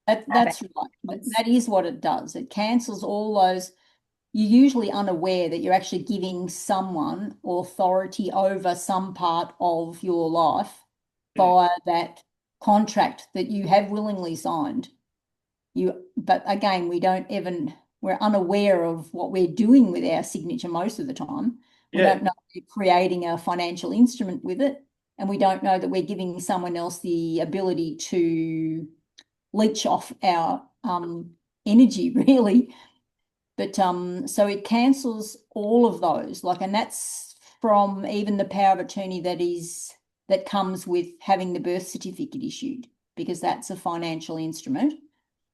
S2: That's right. That is what it does. It cancels all those. You're usually unaware that you're actually giving someone authority over some part of your life via that contract that you have willingly signed. But again, we're unaware of what we're doing with our signature most of the time. We
S1: Yeah.
S2: don't know we're creating a financial instrument with it, and we don't know that we're giving someone else the ability to leech off our energy, really. But so it cancels all of those, and that's from even the power of attorney that comes with having the birth certificate issued, because that's a financial instrument.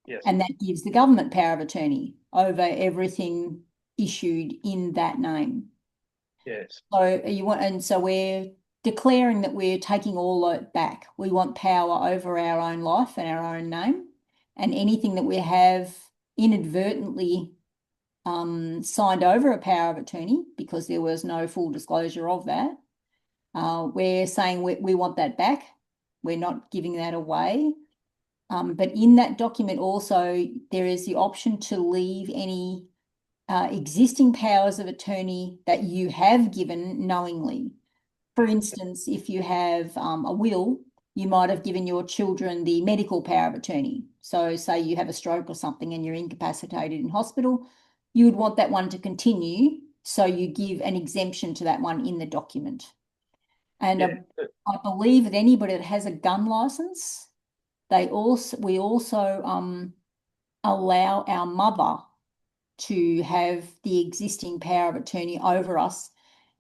S1: Yes.
S2: And that gives the government power of attorney over everything issued in that name.
S1: Yes.
S2: So we're declaring that we're taking all that back. We want power over our own life and our own name, and anything that we have inadvertently signed over a power of attorney because there was no full disclosure of that. We're saying we want that back. We're not giving that away. But in that document also, there is the option to leave any existing powers of attorney that you have given knowingly. For instance, if you have a will, you might have given your children the medical power of attorney. So say you have a stroke or something and you're incapacitated in hospital, you would want that one to continue. So you give an exemption to that one in the document. And I believe that anybody that has a gun license, we also allow our mother to have the existing power of attorney over us.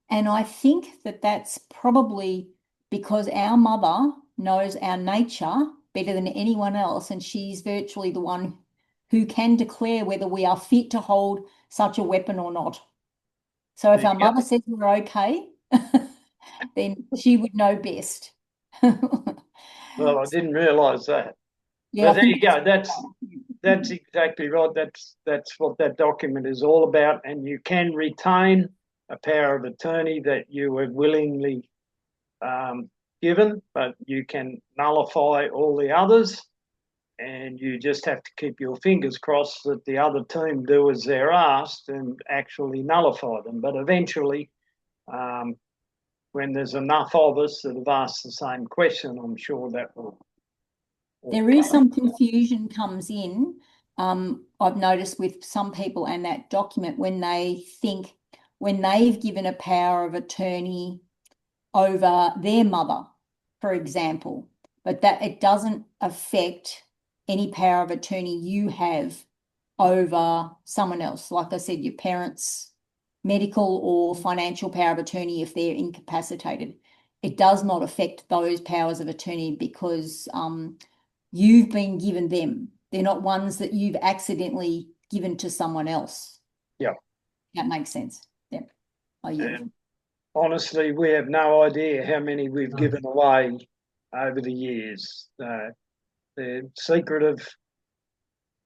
S2: And I think that that's probably because our mother knows our nature better than anyone else, and she's virtually the one who can declare whether we are fit to hold such a weapon or not. So if our mother says we're okay, then she would know best.
S1: Well, I didn't realise that.
S2: Yeah,
S1: but there you go. That's exactly right. That's what that document is all about. And you can retain a power of attorney that you were willingly given, but you can nullify all the others. And you just have to keep your fingers crossed that the other team do as they're asked and actually nullify them. But eventually, when there's enough of us that have asked the same question, I'm sure that will.
S2: There is some confusion comes in. I've noticed with some people and that document when they've given a power of attorney over their mother, for example, but that it doesn't affect any power of attorney you have over someone else. Like I said, your parents' medical or financial power of attorney if they're incapacitated. It does not affect those powers of attorney because you've been given them. They're not ones that you've accidentally given to someone else.
S1: Yeah.
S2: That makes sense. Yeah.
S1: Honestly, we have no idea how many we've given away over the years. They're secretive,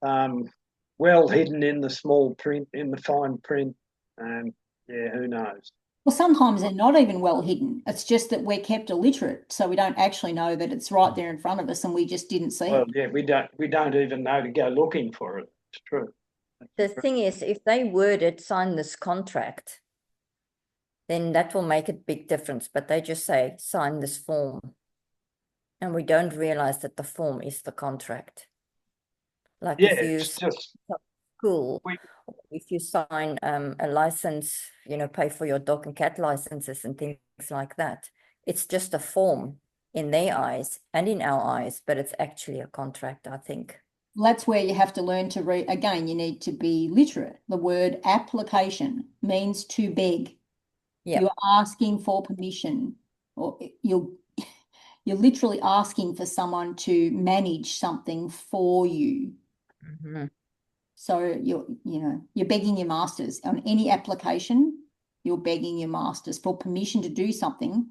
S1: well hidden in the small print, in the fine print, and who knows?
S2: Well, sometimes they're not even well hidden. It's just that we're kept illiterate, so we don't actually know that it's right there in front of us, and we just didn't see it.
S1: Yeah, we don't even know to go looking for it. It's true.
S4: The thing is, if they worded sign this contract, then that will make a big difference. But they just say sign this form, and we don't realize that the form is the contract. Like if you school, if you sign a license, pay for your dog and cat licenses and things like that. It's just a form in their eyes and in our eyes, but it's actually a contract, I think.
S2: Well, that's where you have to learn to read. Again, you need to be literate. The word application means to beg. Yep. You're asking for permission, or you're literally asking for someone to manage something for you.
S4: Mm-hmm.
S2: So you're begging your masters on any application. You're begging your masters for permission to do something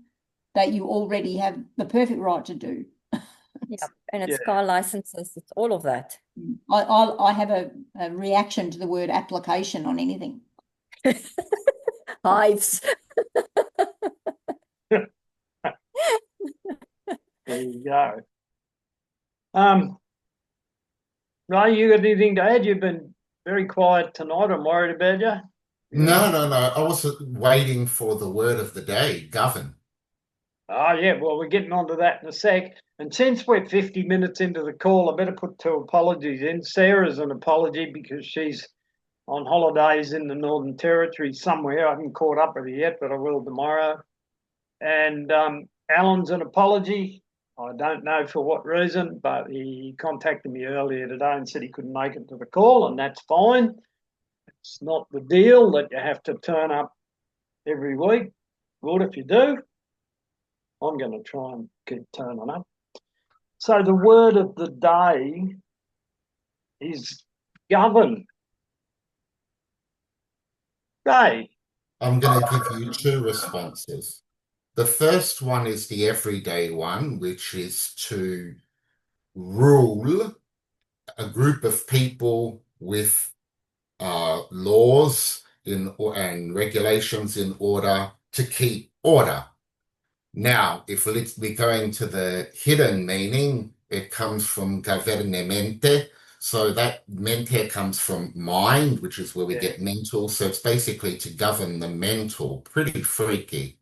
S2: that you already have the perfect right to do.
S4: Yeah, and it's car licenses. It's all of that.
S2: I have a reaction to the word application on anything.
S4: Hives.
S1: There you go. Ray, you got anything to add? You've been very quiet tonight. I'm worried about you.
S5: No, no, no. I was waiting for the word of the day, govern.
S1: Oh, yeah. Well, we're getting onto that in a sec. And since we're 50 minutes into the call, I better put two apologies in. Sarah's an apology because she's on holidays in the Northern Territory somewhere. I haven't caught up with her yet, but I will tomorrow. And Alan's an apology. I don't know for what reason, but he contacted me earlier today and said he couldn't make it to the call, and that's fine. It's not the deal that you have to turn up every week. Good if you do. I'm going to try and keep turning up. So the word of the day is govern. Ray.
S5: I'm going to give you two responses. The first one is the everyday one, which is to rule a group of people with laws and regulations in order to keep order. Now, if we go into the hidden meaning, it comes from governmente. So that mente comes from mind, which is where we get mental. So it's basically to govern the mental. Pretty freaky.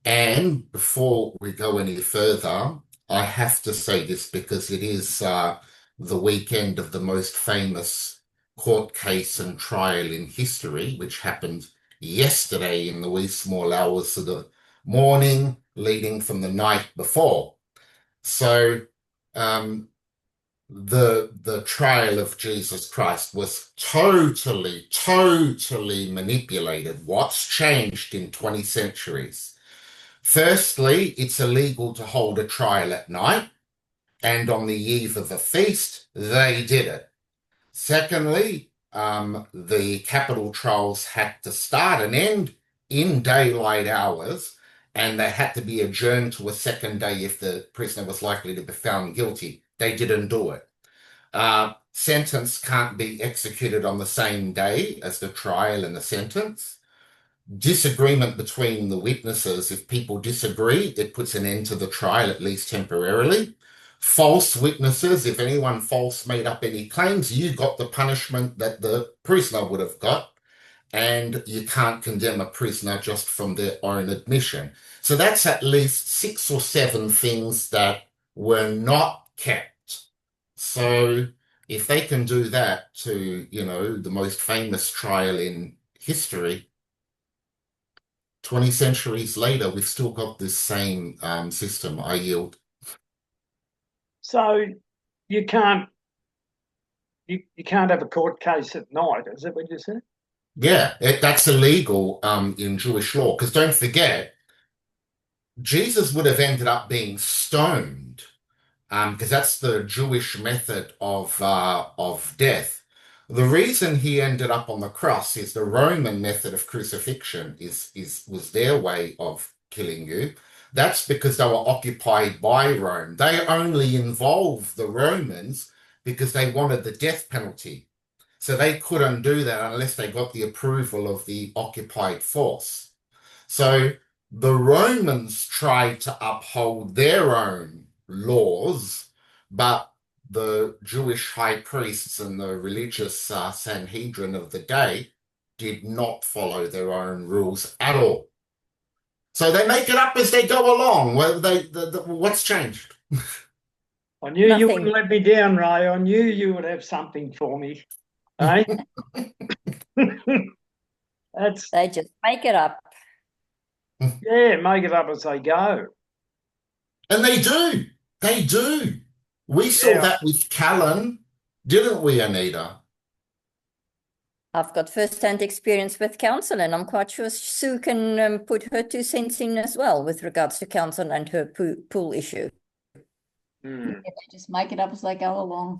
S5: And before we go any further, I have to say this because it is the weekend of the most famous court case and trial in history, which happened yesterday in the wee small hours of the morning, leading from the night before. So the trial of Jesus Christ was totally manipulated. What's changed in 20 centuries? Firstly, it's illegal to hold a trial at night, and on the eve of a feast, they did it. Secondly, the capital trials had to start and end in daylight hours, and they had to be adjourned to a second day if the prisoner was likely to be found guilty. They didn't do it. Sentence can't be executed on the same day as the trial and the sentence. Disagreement between the witnesses, if people disagree, it puts an end to the trial, at least temporarily. False witnesses, if anyone false made up any claims, you got the punishment that the prisoner would have got, and you can't condemn a prisoner just from their own admission. So that's at least 6 or 7 things that were not kept. So if they can do that to, the most famous trial in history, 20 centuries later, we've still got this same system. I yield.
S1: So you can't have a court case at night, is that what you said?
S5: Yeah, that's illegal in Jewish law. Because don't forget, Jesus would have ended up being stoned because that's the Jewish method of death. The reason he ended up on the cross is the Roman method of crucifixion was their way of killing you. That's because they were occupied by Rome. They only involved the Romans because they wanted the death penalty. So they couldn't do that unless they got the approval of the occupied force. So the Romans tried to uphold their own laws, but the Jewish high priests and the religious Sanhedrin of the day did not follow their own rules at all. So they make it up as they go along. Well, what's changed?
S1: I knew you
S4: Nothing.
S1: wouldn't let me down, Ray. I knew you would have something for me. Eh?
S4: They just make it up.
S1: Yeah, make it up as they go.
S5: And they do. They do. We saw that with Callan, didn't we, Anita?
S4: I've got first-hand experience with council, and I'm quite sure Sue can put her 2 cents in as well with regards to council and her pool issue.
S2: They just make it up as they go along.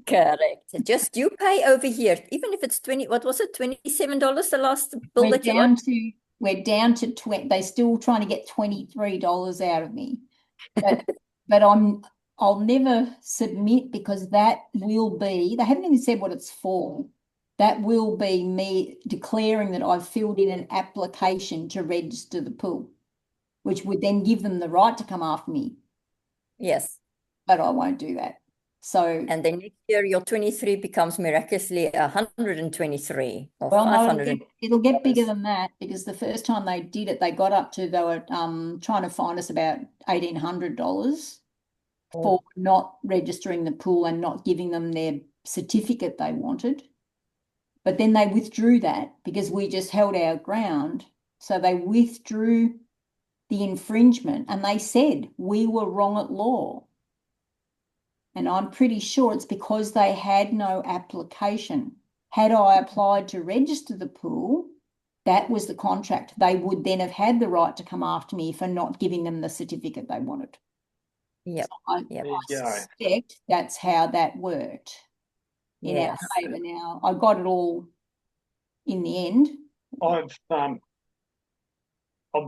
S4: Correct. Just you pay over here, even if it's what was it, $27 the last bill
S2: We're
S4: that you
S2: down to we're down to 20. They're still trying to get $23 out of me, but I'll never submit because that will be. They haven't even said what it's for. That will be me declaring that I've filled in an application to register the pool, which would then give them the right to come after me.
S4: Yes.
S2: but I won't do that. So,
S4: And then next year, your 23 becomes miraculously 123 or
S2: well, no,
S4: 500.
S2: it'll get bigger than that, because the first time they did it, they got up to, they were trying to find us about $1,800 for not registering the pool and not giving them their certificate they wanted. But then they withdrew that because we just held our ground. So they withdrew the infringement and they said we were wrong at law. And I'm pretty sure it's because they had no application. Had I applied to register the pool, that was the contract. They would then have had the right to come after me for not giving them the certificate they wanted.
S4: Yep.
S2: So I
S4: Yep.
S2: suspect that's how that worked in our
S4: Yes.
S2: favour. Now, I got it all in the end.
S1: I've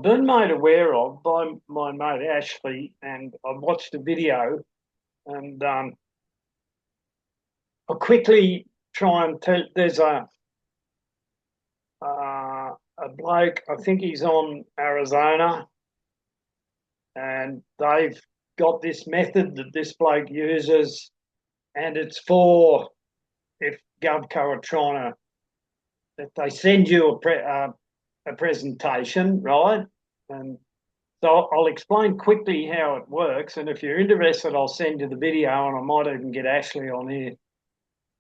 S1: been made aware of by my mate Ashley, and I've watched a video, and I'll quickly try and tell. There's a bloke, I think he's on Arizona, and they've got this method that this bloke uses, and it's for if GovCo are trying to, if they send you a presentation, right? And so I'll explain quickly how it works, and if you're interested, I'll send you the video, and I might even get Ashley on here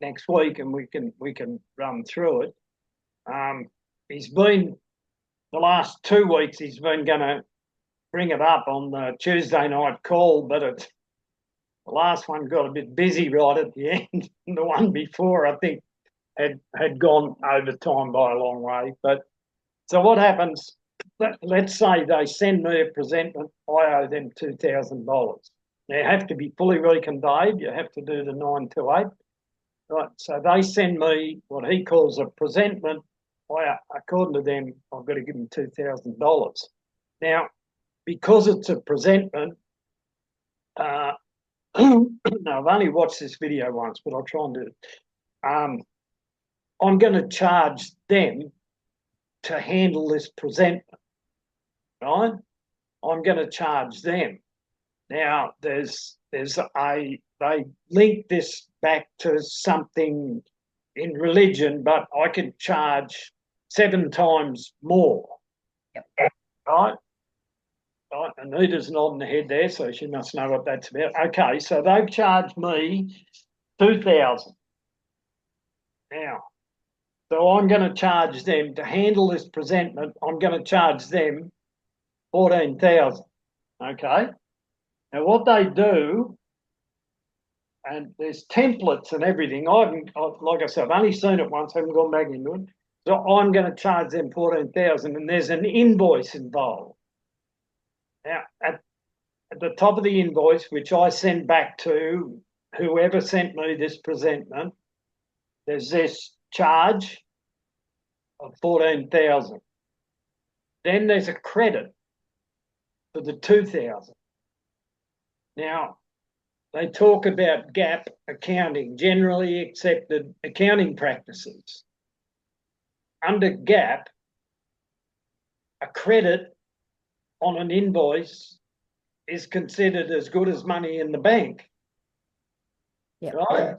S1: next week, and we can run through it. He's been the last 2 weeks. He's been going to bring it up on the Tuesday night call, but the last one got a bit busy right at the end. The one before, I think, had gone over time by a long way. But so what happens? Let's say they send me a presentment. I owe them $2,000. They have to be fully reconveyed. You have to do the 9 to 8. Right. So they send me what he calls a presentment. According to them, I've got to give them $2,000. Now, because it's a presentment, no, I've only watched this video once, but I'll try and do it. I'm going to charge them to handle this presentment, right? I'm going to charge them. Now, they link this back to something in religion, but I could charge 7 times more.
S2: Yep.
S1: Right? Right. Anita's nodding her head there, so she must know what that's about. Okay, so they've charged me $2,000. Now, so I'm going to charge them to handle this presentment. I'm going to charge them $14,000. Okay. Now, what they do, and there's templates and everything. Like I said, I've only seen it once. I haven't gone back into it. So I'm going to charge them $14,000, and there's an invoice involved. Now, at the top of the invoice, which I send back to whoever sent me this presentment, there's this charge of $14,000. Then there's a credit for the $2,000. Now, they talk about GAAP accounting, generally accepted accounting practices. Under GAAP, a credit on an invoice is considered as good as money in the bank.
S4: Yep.
S1: Right?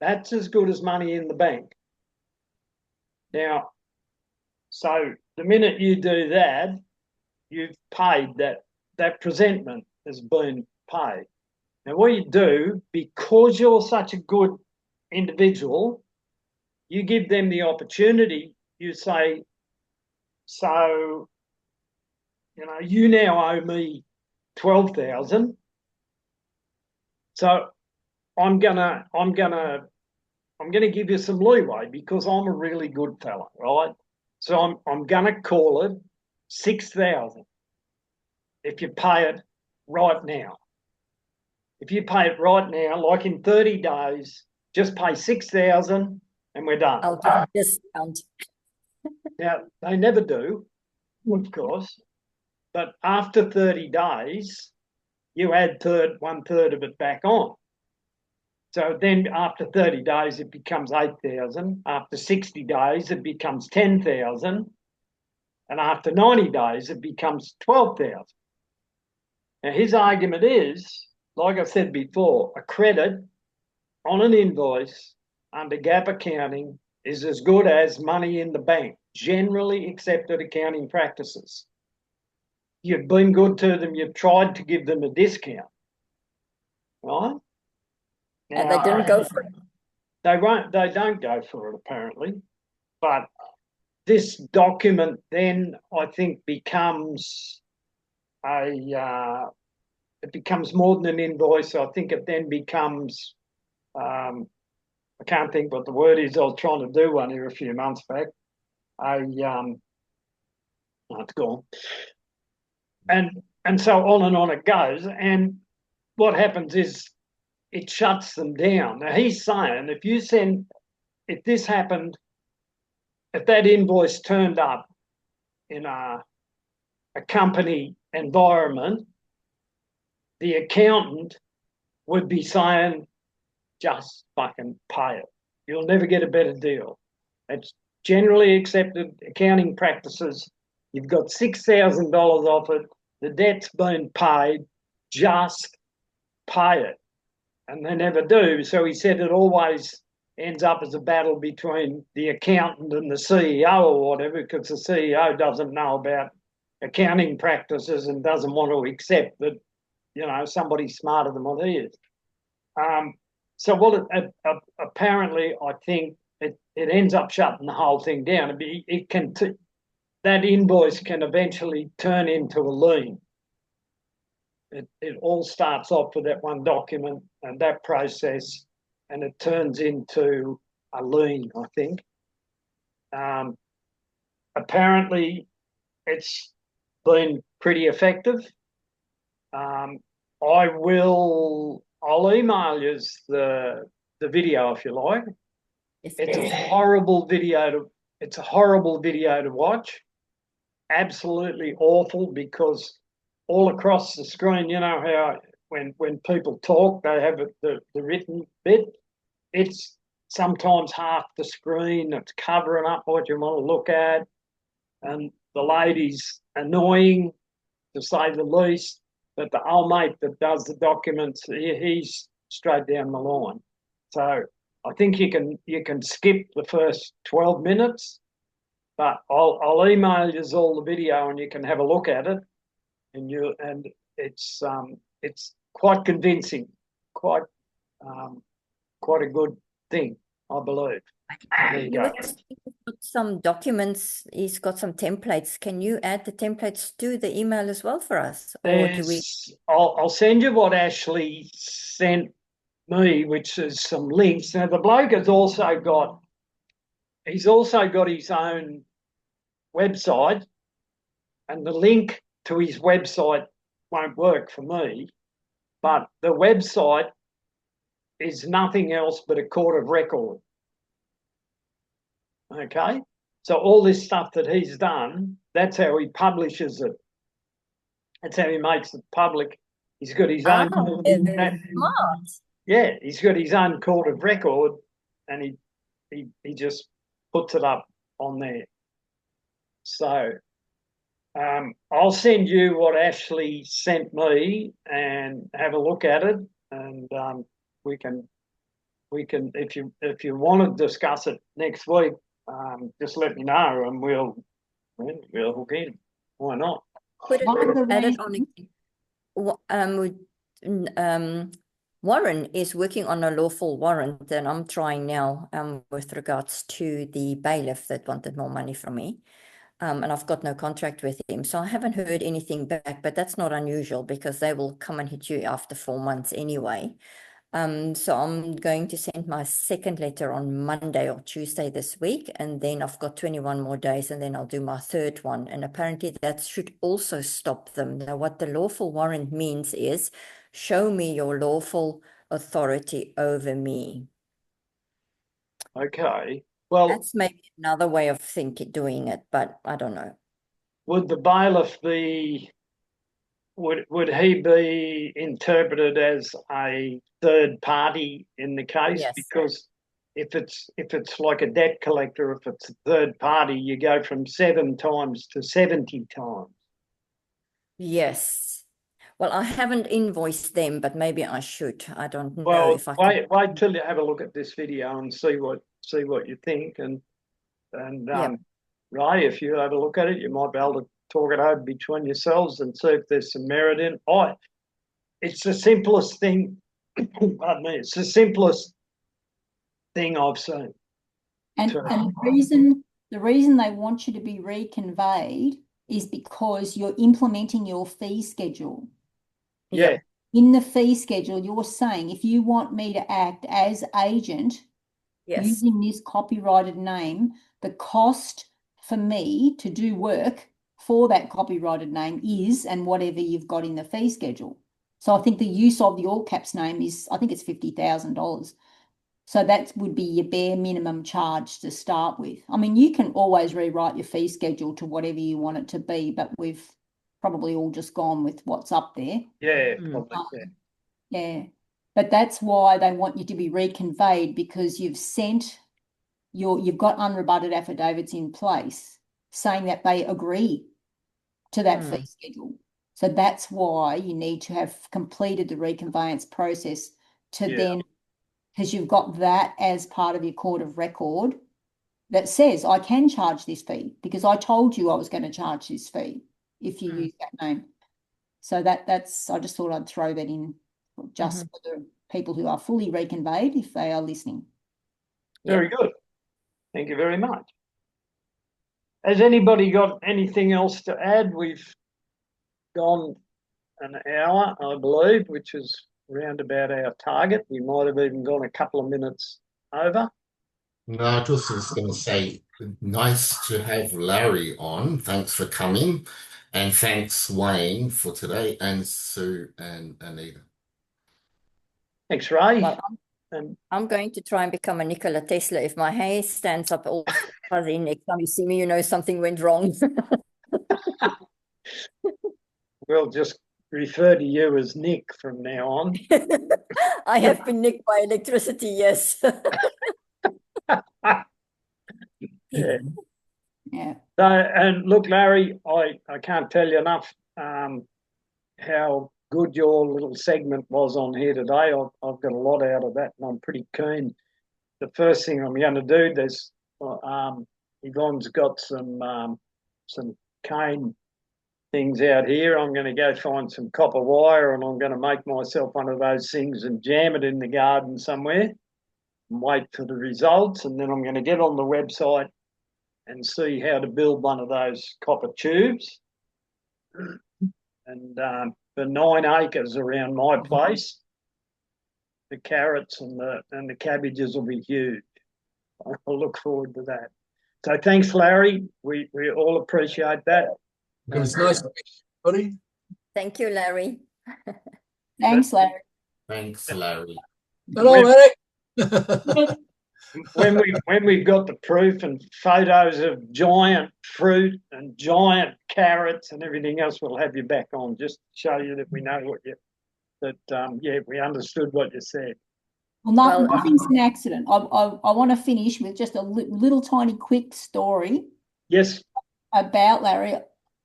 S1: That's as good as money in the bank. Now, so the minute you do that, you've paid that presentment has been paid. Now, what you do, because you're such a good individual, you give them the opportunity. You say, so, you now owe me $12,000. So I'm gonna give you some leeway because I'm a really good fella, right? So I'm gonna call it $6,000 if you pay it right now. If you pay it right now, like in 30 days, just pay $6,000 and we're done.
S4: I'll give a discount.
S1: Now, they never do, of course, but after 30 days, you add 1/3 of it back on. So then after 30 days, it becomes 8,000. After 60 days, it becomes 10,000. And after 90 days, it becomes 12,000. Now, his argument is like I said before, a credit on an invoice under GAAP accounting is as good as money in the bank, generally accepted accounting practices. You've been good to them, you've tried to give them a discount, right?
S4: And they didn't go for it.
S1: They don't go for it, apparently. But this document then, I think, becomes it becomes more than an invoice. I think it then becomes, I can't think what the word is. I was trying to do one here a few months back. It's gone. And so on it goes. And what happens is it shuts them down. Now he's saying if this happened, if that invoice turned up in a company environment, the accountant would be saying, just fucking pay it. You'll never get a better deal. It's generally accepted accounting practices. You've got $6,000 off it. The debt's been paid. Just pay it. And they never do. So he said it always ends up as a battle between the accountant and the CEO or whatever, because the CEO doesn't know about accounting practices and doesn't want to accept that, somebody's smarter than what he is. So what apparently, I think it ends up shutting the whole thing down. That invoice can eventually turn into a lien. It all starts off with that one document and that process, and it turns into a lien, I think. Apparently, it's been pretty effective. I'll email you the video if you like. It's a horrible video to watch. Absolutely awful, because all across the screen, you know how when people talk, they have the written bit. It's sometimes half the screen. It's covering up what you want to look at. And the lady's annoying, to say the least. But the old mate that does the documents, he's straight down the line. So I think you can skip the first 12 minutes, but I'll email you all the video and you can have a look at it. And it's quite convincing, quite a good thing, I believe. There you go.
S4: Some documents, he's got some templates. Can you add the templates to the email as well for us? Or do we?
S1: I'll send you what Ashley sent me, which is some links. Now the bloke has also got his own website, and the link to his website won't work for me, but the website is nothing else but a court of record. Okay, so all this stuff that he's done, that's how he publishes it. That's how he makes it public. He's got his own.
S4: Smart.
S1: Yeah, he's got his own court of record, and he just puts it up on there. So I'll send you what Ashley sent me and have a look at it, and we can if you want to discuss it next week, just let me know and we'll hook in. Why not?
S4: Put it, add it on. Warren is working on a lawful warrant, and I'm trying now with regards to the bailiff that wanted more money from me. And I've got no contract with him, so I haven't heard anything back, but that's not unusual because they will come and hit you after 4 months anyway. So I'm going to send my second letter on Monday or Tuesday this week, and then I've got 21 more days, and then I'll do my third one. And apparently that should also stop them. Now, what the lawful warrant means is, show me your lawful authority over me.
S1: Okay. Well,
S4: that's maybe another way of doing it, but I don't know.
S1: Would the bailiff be? Would he be interpreted as a third party in the case?
S4: Yes.
S1: Because if it's like a debt collector, if it's a third party, you go from 7 times to 70 times.
S4: Yes. Well, I haven't invoiced them, but maybe I should. I don't know
S1: Well,
S4: if I can.
S1: wait till you have a look at this video and see what you think, and
S4: Yep.
S1: Ray, if you have a look at it, you might be able to talk it over between yourselves and see if there's some merit in it. It's the simplest thing. Pardon me. It's the simplest thing I've seen.
S2: And the reason they want you to be reconveyed is because you're implementing your fee schedule.
S1: Yeah.
S2: In the fee schedule, you're saying if you want me to act as agent
S4: Yes.
S2: using this copyrighted name, the cost for me to do work for that copyrighted name is, and whatever you've got in the fee schedule. So I think the use of the all caps name is, I think it's $50,000. So that would be your bare minimum charge to start with. I mean, you can always rewrite your fee schedule to whatever you want it to be, but we've probably all just gone with what's up there.
S1: Yeah, probably,
S2: Yeah. But that's why they want you to be reconveyed, because you've got unrebutted affidavits in place saying that they agree to that fee schedule. So that's why you need to have completed the reconveyance process to then, because you've got that as part of your court of record that says I can charge this fee because I told you I was going to charge this fee if you use that name. So that's, I just thought I'd throw that in just for the people who are fully reconveyed if they are listening.
S1: Very good. Thank you very much. Has anybody got anything else to add? We've gone an hour, I believe, which is around about our target. We might have even gone a couple of minutes over.
S5: No, I just was going to say, nice to have Larry on. Thanks for coming. And thanks, Wayne, for today, and Sue and Anita.
S1: Thanks, Ray.
S4: Well,
S1: And
S4: I'm going to try and become a Nikola Tesla. If my hair stands up all fuzzy next time you see me, you know something went wrong.
S1: we'll just refer to you as Nick from now on.
S4: I have been nicked by electricity, yes.
S1: Yeah.
S2: Yeah.
S1: So, and look, Larry, I can't tell you enough how good your little segment was on here today. I've got a lot out of that, and I'm pretty keen. The first thing I'm going to do, there's Yvonne's got some cane things out here. I'm going to go find some copper wire, and I'm going to make myself one of those things and jam it in the garden somewhere and wait for the results. And then I'm going to get on the website and see how to build one of those copper tubes. And for 9 acres around my place, the carrots and the cabbages will be huge. I look forward to that. So thanks, Larry. We all appreciate that.
S3: It was nice to meet you, buddy.
S4: Thank you, Larry.
S2: Thanks, Larry.
S5: Thanks, Larry.
S3: Hello, Eric.
S1: When we've got the proof and photos of giant fruit and giant carrots and everything else, we'll have you back on just to show you that we know we understood what you said.
S2: Well, nothing's an accident. I want to finish with just a little tiny quick story.
S1: Yes.
S2: About Larry.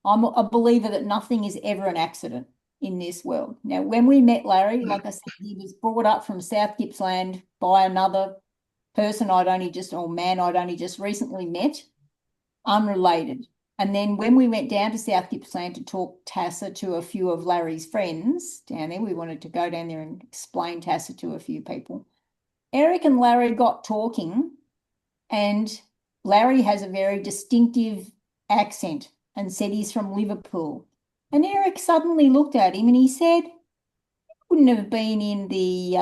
S2: I'm a believer that nothing is ever an accident in this world. Now, when we met Larry, like I said, he was brought up from South Gippsland by another person I'd only just recently met, unrelated. And then when we went down to South Gippsland to talk TASA to a few of Larry's friends down there, we wanted to go down there and explain TASA to a few people. Eric and Larry got talking, and Larry has a very distinctive accent and said he's from Liverpool. And Eric suddenly looked at him and he said, "You wouldn't have been in the,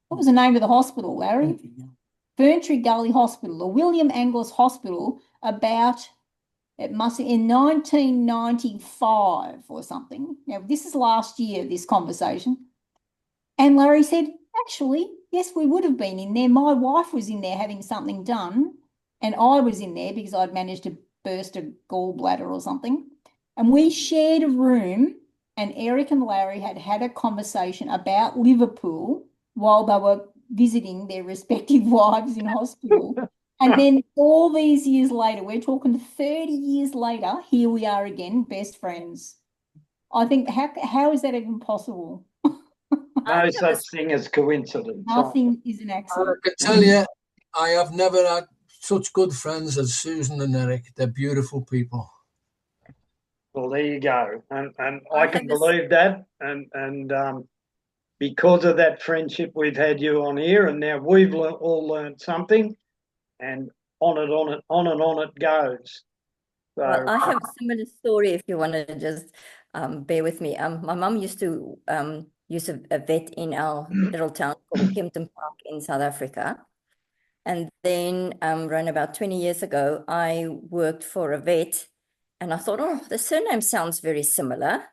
S2: what was the name of the hospital, Larry? Ferntree Gully Hospital, or William Angus Hospital, it must be in 1995 or something." Now, this is last year, this conversation. And Larry said, "Actually, yes, we would have been in there. My wife was in there having something done, and I was in there because I'd managed to burst a gallbladder or something. And we shared a room, and Eric and Larry had a conversation about Liverpool while they were visiting their respective wives in hospital." And then all these years later, we're talking 30 years later, here we are again, best friends. I think how is that even possible?
S1: No such thing as coincidence.
S2: Nothing is an
S3: I
S2: accident.
S3: can tell you, I have never had such good friends as Susan and Eric. They're beautiful people.
S1: Well, there you go, and
S4: I
S1: I can
S4: have this-
S1: believe that, and because of that friendship, we've had you on here, and now we've all learned something, and on and on it goes. So
S4: Well, I have a similar story if you want to just bear with me. My mum used to use a vet in our little town called Kempton Park in South Africa. And then around about 20 years ago, I worked for a vet and I thought, oh, the surname sounds very similar.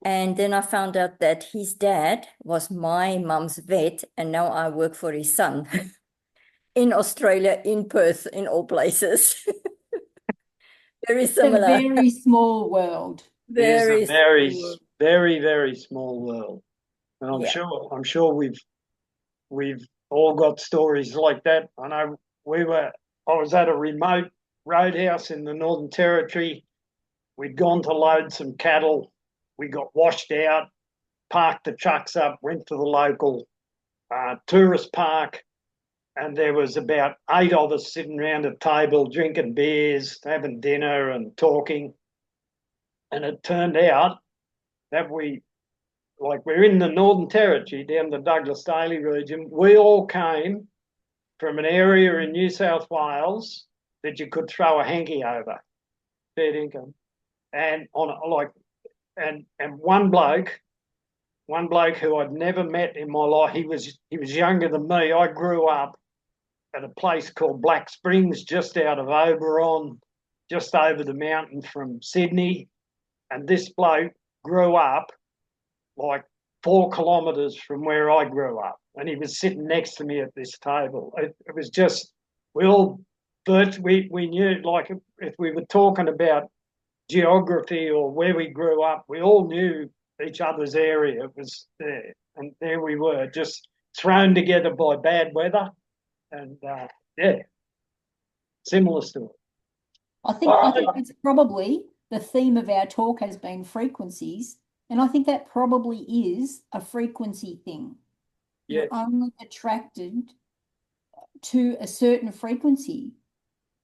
S4: And then I found out that his dad was my mum's vet, and now I work for his son in Australia, in Perth, in all places. Very
S2: It's a
S4: similar.
S2: very small world.
S1: it is
S4: Very
S1: a very,
S4: small.
S1: very small world, and I'm
S4: Yeah.
S1: sure we've all got stories like that. I know I was at a remote roadhouse in the Northern Territory. We'd gone to load some cattle. We got washed out, parked the trucks up, went to the local tourist park, and there was about 8 of us sitting around a table drinking beers, having dinner and talking. And it turned out that we're in the Northern Territory, down the Douglas Daly region. We all came from an area in New South Wales that you could throw a hanky over, fair income, and and one bloke who I'd never met in my life. He was younger than me. I grew up at a place called Black Springs, just out of Oberon, just over the mountain from Sydney, and this bloke grew up like 4 kilometres from where I grew up, and he was sitting next to me at this table. It was just, we knew, like, if we were talking about geography or where we grew up, we all knew each other's area. It was there, and there we were, just thrown together by bad weather, and similar story.
S2: I think it's probably the theme of our talk has been frequencies, and I think that probably is a frequency thing.
S1: Yeah.
S2: You're only attracted to a certain frequency.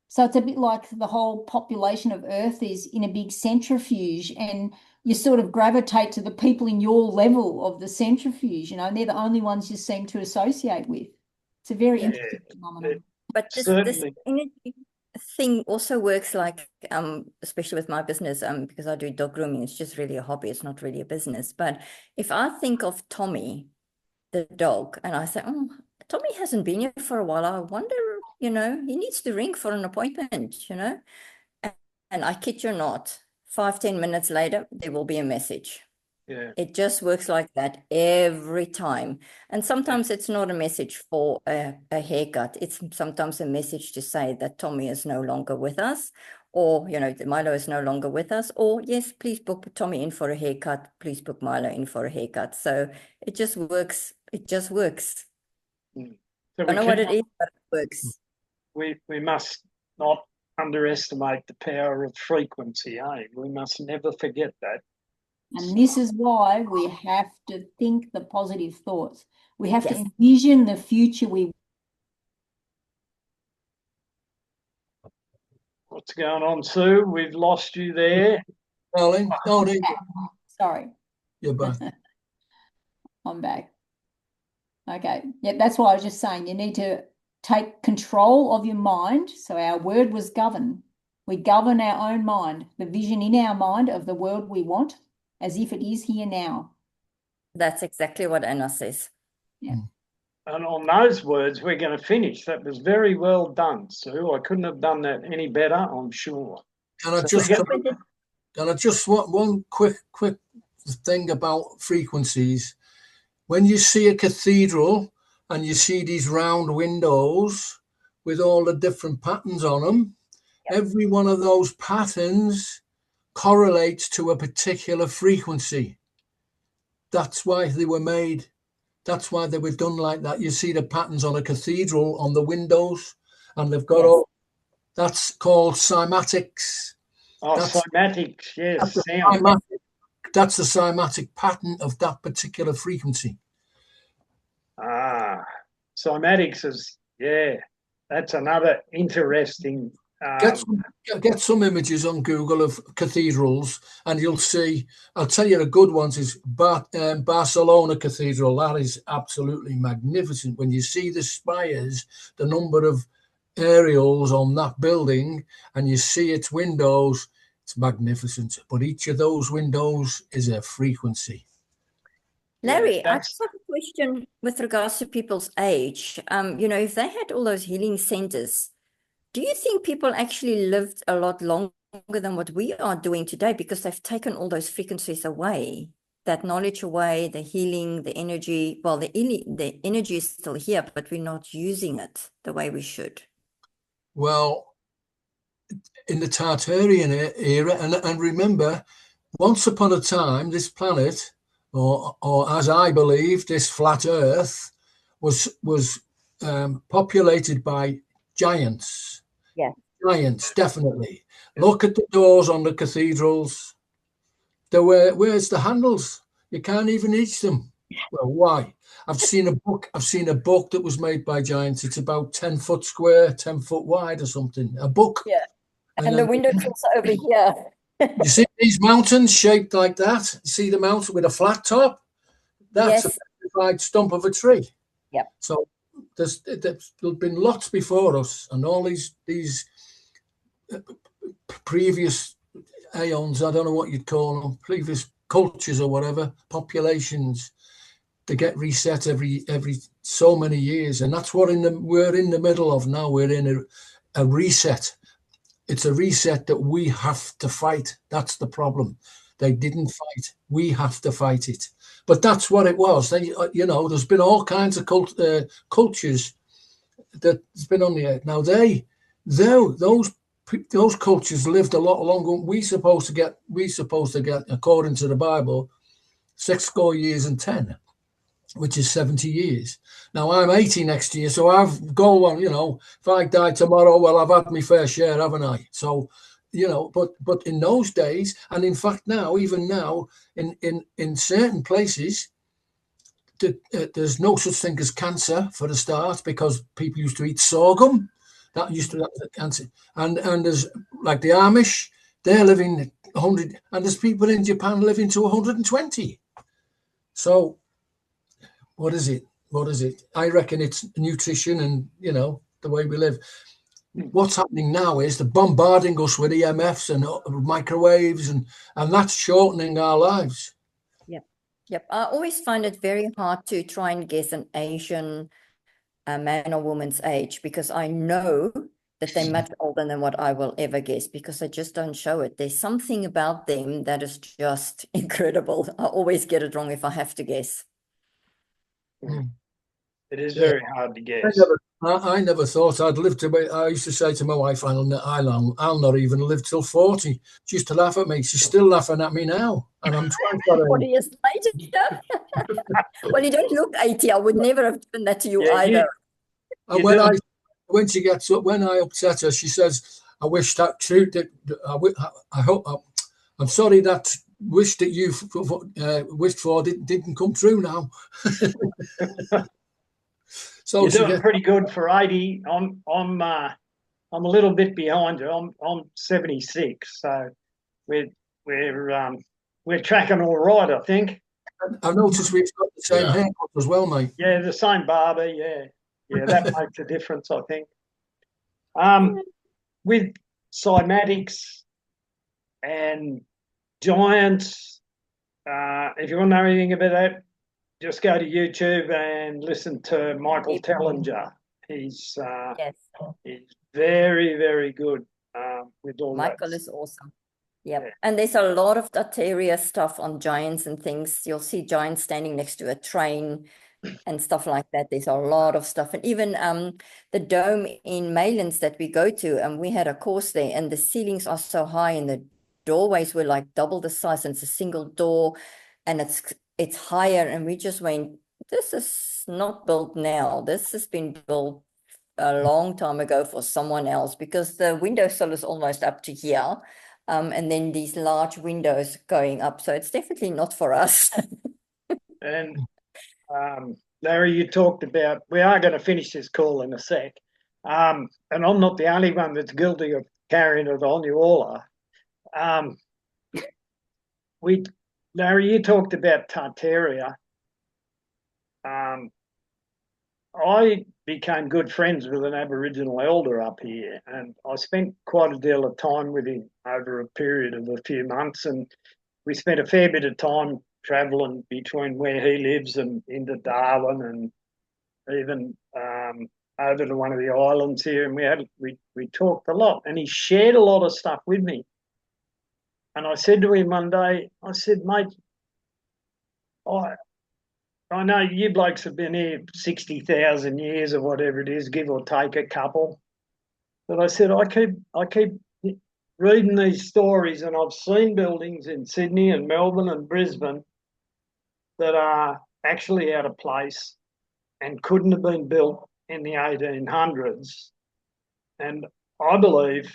S2: So it's a bit like the whole population of Earth is in a big centrifuge, and you sort of gravitate to the people in your level of the centrifuge, and they're the only ones you seem to associate with. It's a very interesting phenomenon.
S4: But this energy thing also works like, especially with my business, because I do dog grooming, it's just really a hobby, it's not really a business. But if I think of Tommy, the dog, and I say, oh, Tommy hasn't been here for a while, I wonder, he needs to ring for an appointment, and I kid you not, 5-10 minutes later, there will be a message.
S1: Yeah.
S4: It just works like that every time. And sometimes it's not a message for a haircut. It's sometimes a message to say that Tommy is no longer with us, or, Milo is no longer with us, or yes, please book Tommy in for a haircut. Please book Milo in for a haircut. So it just works. It just works.
S1: So
S4: I don't know what it is, but it works.
S1: We must not underestimate the power of frequency, eh? We must never forget that.
S2: And this is why we have to think the positive thoughts. We have to
S4: Yes.
S2: envision the future we.
S1: What's going on, Sue? We've lost you there.
S3: Darling,
S2: Sorry,
S3: you're back.
S2: I'm back. Okay. Yeah, that's why I was just saying you need to take control of your mind. So our word was govern. We govern our own mind, the vision in our mind of the world we want, as if it is here now.
S4: That's exactly what Anna says.
S2: Yeah.
S1: And on those words, we're going to finish. That was very well done, Sue. I couldn't have done that any better, I'm sure.
S3: Can I just want one quick thing about frequencies? When you see a cathedral and you see these round windows with all the different patterns on them, every one of those patterns correlates to a particular frequency. That's why they were made. That's why they were done like that. You see the patterns on a cathedral on the windows, and they've got all. That's called cymatics.
S1: Oh, cymatics, yes.
S3: that's the cymatic pattern of that particular frequency.
S1: Cymatics is, that's another interesting.
S3: Get some images on Google of cathedrals, and you'll see. I'll tell you, the good ones is Barcelona Cathedral. That is absolutely magnificent. When you see the spires, the number of aerials on that building, and you see its windows, it's magnificent. But each of those windows is a frequency.
S4: Larry, I just have a question with regards to people's age. If they had all those healing centers, do you think people actually lived a lot longer than what we are doing today because they've taken all those frequencies away, that knowledge away, the healing, the energy? Well, the energy is still here, but we're not using it the way we should.
S3: Well, in the Tartarian era, and remember, once upon a time, this planet, or as I believe, this flat Earth, was populated by giants.
S4: Yeah,
S3: giants, definitely. Look at the doors on the cathedrals. Where's the handles? You can't even reach them. Well, why? I've seen a book that was made by giants. It's about 10 foot square, 10 foot wide or something. A book.
S4: Yeah. And the window is also over here.
S3: You see these mountains shaped like that? You see the mountain with a flat top? That's a petrified stump of a tree.
S4: Yeah.
S3: So there's been lots before us, and all these previous aeons, I don't know what you'd call them, previous cultures or whatever, populations, they get reset every so many years, and that's what we're in the middle of now. We're in a reset. It's a reset that we have to fight. That's the problem. They didn't fight. We have to fight it. But that's what it was. There's been all kinds of cultures that's been on the earth. Now those cultures lived a lot longer. We supposed to get, according to the Bible, 60 years and 10, which is 70 years. Now I'm 80 next year, so I've gone on. If I die tomorrow, well, I've had my fair share, haven't I? So, but in those days, and in fact now, even now, in certain places, there's no such thing as cancer for a start, because people used to eat sorghum. That used to have cancer. And there's like the Amish, they're living 100, and there's people in Japan living to 120. So what is it? I reckon it's nutrition and, the way we live. What's happening now is they're bombarding us with EMFs and microwaves, and that's shortening our lives.
S4: Yep. I always find it very hard to try and guess an Asian man or woman's age, because I know that they're much older than what I will ever guess, because they just don't show it. There's something about them that is just incredible. I always get it wrong if I have to guess.
S1: It is very hard to guess.
S3: I never thought I'd live to be. I used to say to my wife, I'll not even live till 40. She used to laugh at me. She's still laughing at me now, and I'm trying to.
S4: 40 years later. Well, you don't look 80. I would never have done that to you either.
S3: And when I upset her, she says, "I wish that truth that I hope I'm sorry that wish that you wished for didn't come true now." So
S1: you're doing pretty good for 80. I'm a little bit behind you. I'm 76, so we're tracking all right, I think.
S3: I noticed we've got the same haircut as well, mate.
S1: Yeah, the same barber. Yeah, that makes a difference, I think. With cymatics and giants, if you want to know anything about that, just go to YouTube and listen to Michael Tellinger. He's very, very good with all that.
S4: Michael is awesome. Yep. Yeah. And there's a lot of Tartaria stuff on giants and things. You'll see giants standing next to a train and stuff like that. There's a lot of stuff. And even the dome in Maylands that we go to, and we had a course there, and the ceilings are so high and the doorways were like double the size, and it's a single door, and it's higher, and we just went, this is not built now. This has been built a long time ago for someone else, because the windowsill is almost up to here. and then these large windows going up. So it's definitely not for us.
S1: And Larry, you talked about, we are going to finish this call in a sec. And I'm not the only one that's guilty of carrying it on. You all are. Larry, you talked about Tartaria. I became good friends with an Aboriginal elder up here, and I spent quite a deal of time with him over a period of a few months, and we spent a fair bit of time travelling between where he lives and into Darwin, and even over to one of the islands here, and we talked a lot, and he shared a lot of stuff with me. And I said to him one day, I said, mate, I know you blokes have been here 60,000 years or whatever it is, give or take a couple. But I said, I keep reading these stories, and I've seen buildings in Sydney and Melbourne and Brisbane that are actually out of place and couldn't have been built in the 1800s. And I believe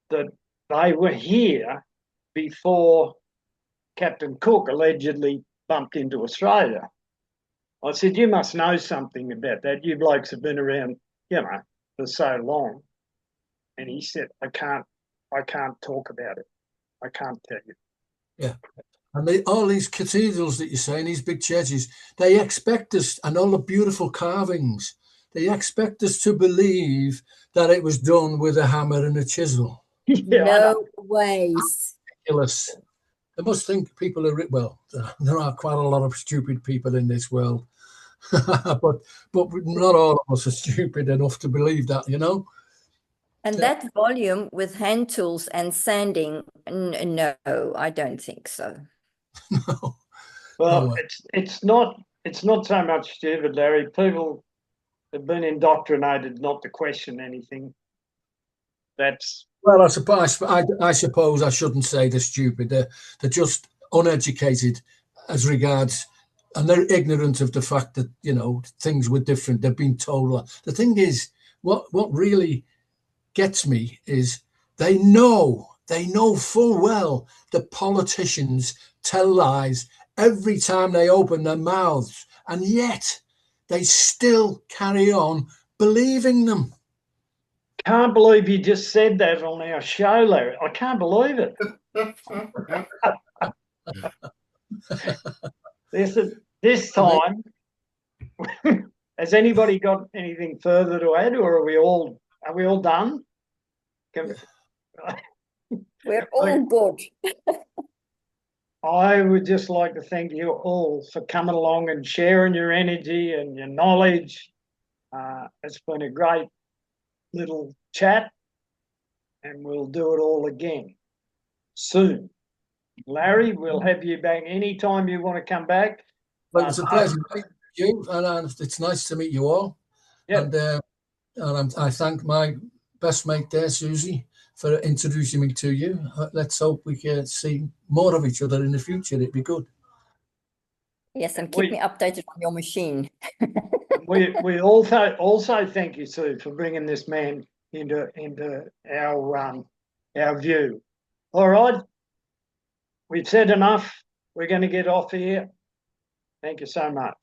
S1: that they were here before Captain Cook allegedly bumped into Australia. I said, you must know something about that. You blokes have been around, for so long. And he said, I can't talk about it. I can't tell you.
S3: Yeah. And all these cathedrals that you're saying, these big churches, they expect us, and all the beautiful carvings, they expect us to believe that it was done with a hammer and a chisel.
S1: Yeah,
S4: No ways.
S3: Ridiculous. They must think people are, well, there are quite a lot of stupid people in this world. but not all of us are stupid enough to believe that,
S4: And that volume with hand tools and sanding, no, I don't think so.
S3: No.
S1: Well, it's not so much stupid, Larry. People have been indoctrinated not to question anything.
S3: Well, I suppose I shouldn't say they're stupid. They're just uneducated as regards, and they're ignorant of the fact that things were different. They've been told. The thing is, what really gets me is they know full well that politicians tell lies every time they open their mouths, and yet they still carry on believing them.
S1: Can't believe you just said that on our show, Larry. I can't believe it. This time, has anybody got anything further to add, or are we all done?
S4: We're all good.
S1: I would just like to thank you all for coming along and sharing your energy and your knowledge. It's been a great little chat, and we'll do it all again soon. Larry, we'll have you back anytime you want to come back.
S3: Well, it's a pleasure to meet you, and it's nice to meet you all.
S1: Yep.
S3: And I thank my best mate there, Susie, for introducing me to you. Let's hope we can see more of each other in the future. It'd be good.
S4: Yes, and keep me updated on your machine.
S1: we also thank you, Sue, for bringing this man into our view. All right, we've said enough. We're going to get off here. Thank you so much.